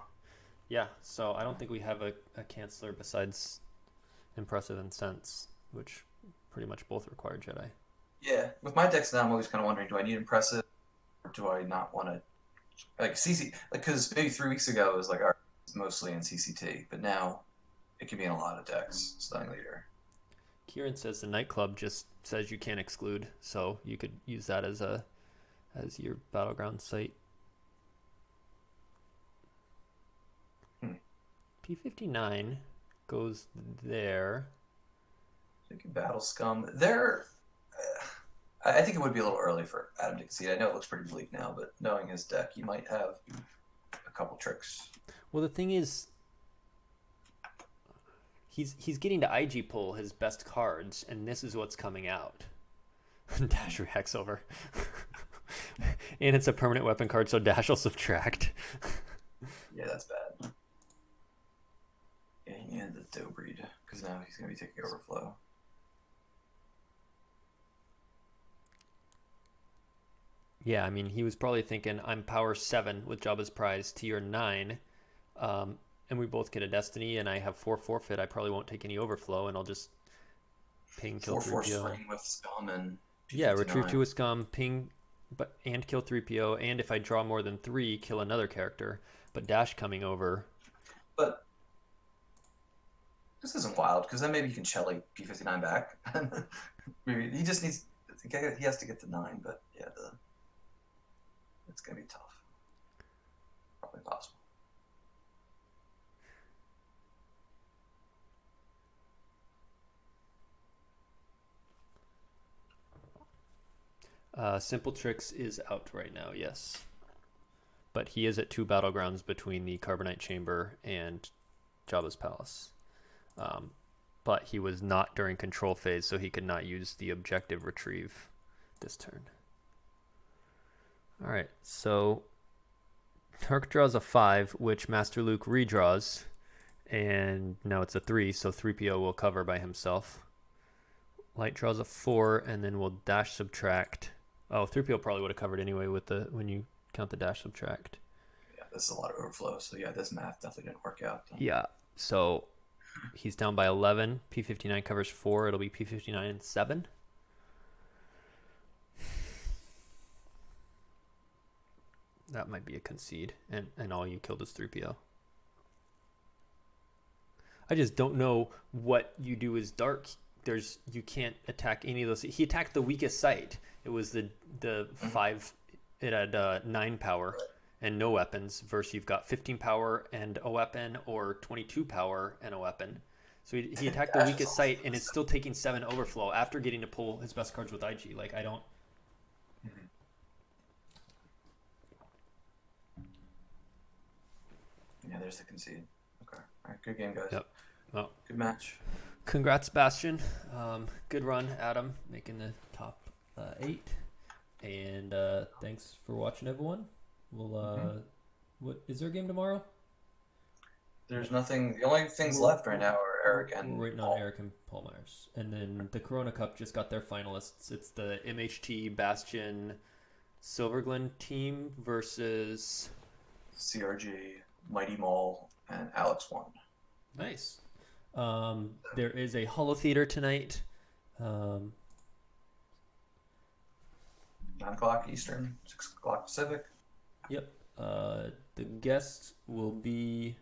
Yeah, so I don't think we have a canceller besides Impressive and Sense, which pretty much both require Jedi. Yeah, with my decks now, I'm always kind of wondering, do I need Impressive, or do I not want to... Like, CC... Because maybe 3 weeks ago, it was like, all right, it's mostly in CCT, but now it can be in a lot of decks, Stunning Leader. Kieran says the nightclub just says you can't exclude, so you could use that as your battleground site. P59 goes there. Battle Scum. There, I think it would be a little early for Adam to concede. I know it looks pretty bleak now, but knowing his deck, he might have a couple tricks. Well, the thing is, he's getting to IG pull his best cards, and this is what's coming out. Dash reacts over. And it's a permanent weapon card, so Dash will subtract. Yeah, that's bad. Yeah, he needed the Dobreed, because now he's going to be taking Overflow. Yeah, I mean, he was probably thinking, I'm power 7 with Jabba's Prize, tier 9, and we both get a Destiny, and I have 4 forfeit. I probably won't take any Overflow, and I'll just ping, kill 3PO. With Scum and yeah, retrieve 2 with Scum, ping, and kill 3PO, and if I draw more than 3, kill another character. But Dash coming over. But this isn't wild, because then maybe you can Shelly P59 back. Maybe he just needs... He has to get to 9, but yeah, it's going to be tough. Probably possible. Simple Tricks is out right now, yes. But he is at 2 battlegrounds between the Carbonite Chamber and Jabba's Palace. But he was not during control phase, so he could not use the objective retrieve this turn. Alright, so Tark draws a 5, which Master Luke redraws, and now it's a 3, so 3PO will cover by himself. Light draws a 4, and then we'll dash subtract. Oh, 3PO probably would have covered anyway with when you count the dash subtract. Yeah, this is a lot of overflow, so yeah, this math definitely didn't work out. Yeah, so he's down by 11. P59 covers 4. It'll be P59 and 7. That might be a concede, and all you killed is 3PO. I just don't know what you do as Dark. You can't attack any of those. He attacked the weakest site. It was the 5. It had 9 power and no weapons. Versus you've got 15 power and a weapon, or 22 power and a weapon. So he attacked the weakest site, and it's still taking 7 overflow after getting to pull his best cards with IG. Like, I don't. Yeah, there's the concede. Okay. All right, good game, guys. Yep. Well, good match. congrats, Bastian. Good run, Adam, making the top 8. And thanks for watching, everyone. We'll what is there a game tomorrow? There's nothing. The only things left right now are Eric and we're waiting Paul. on Eric and Paul Myers. And then the Corona Cup just got their finalists. It's the MHT Bastian Silverglen team versus CRG, Mighty Mole, and Alex won. Nice. There is a Holo Theater tonight. 9 o'clock Eastern, 6 o'clock Pacific. Yep. The guest will be.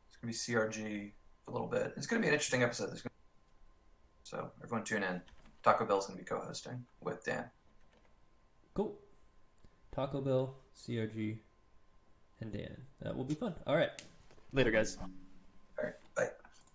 It's gonna be CRG for a little bit. It's gonna be an interesting episode. So everyone tune in. Taco Bell's gonna be co-hosting with Dan. Cool. Taco Bell, CRG, and Dan. That will be fun. All right. Later, guys.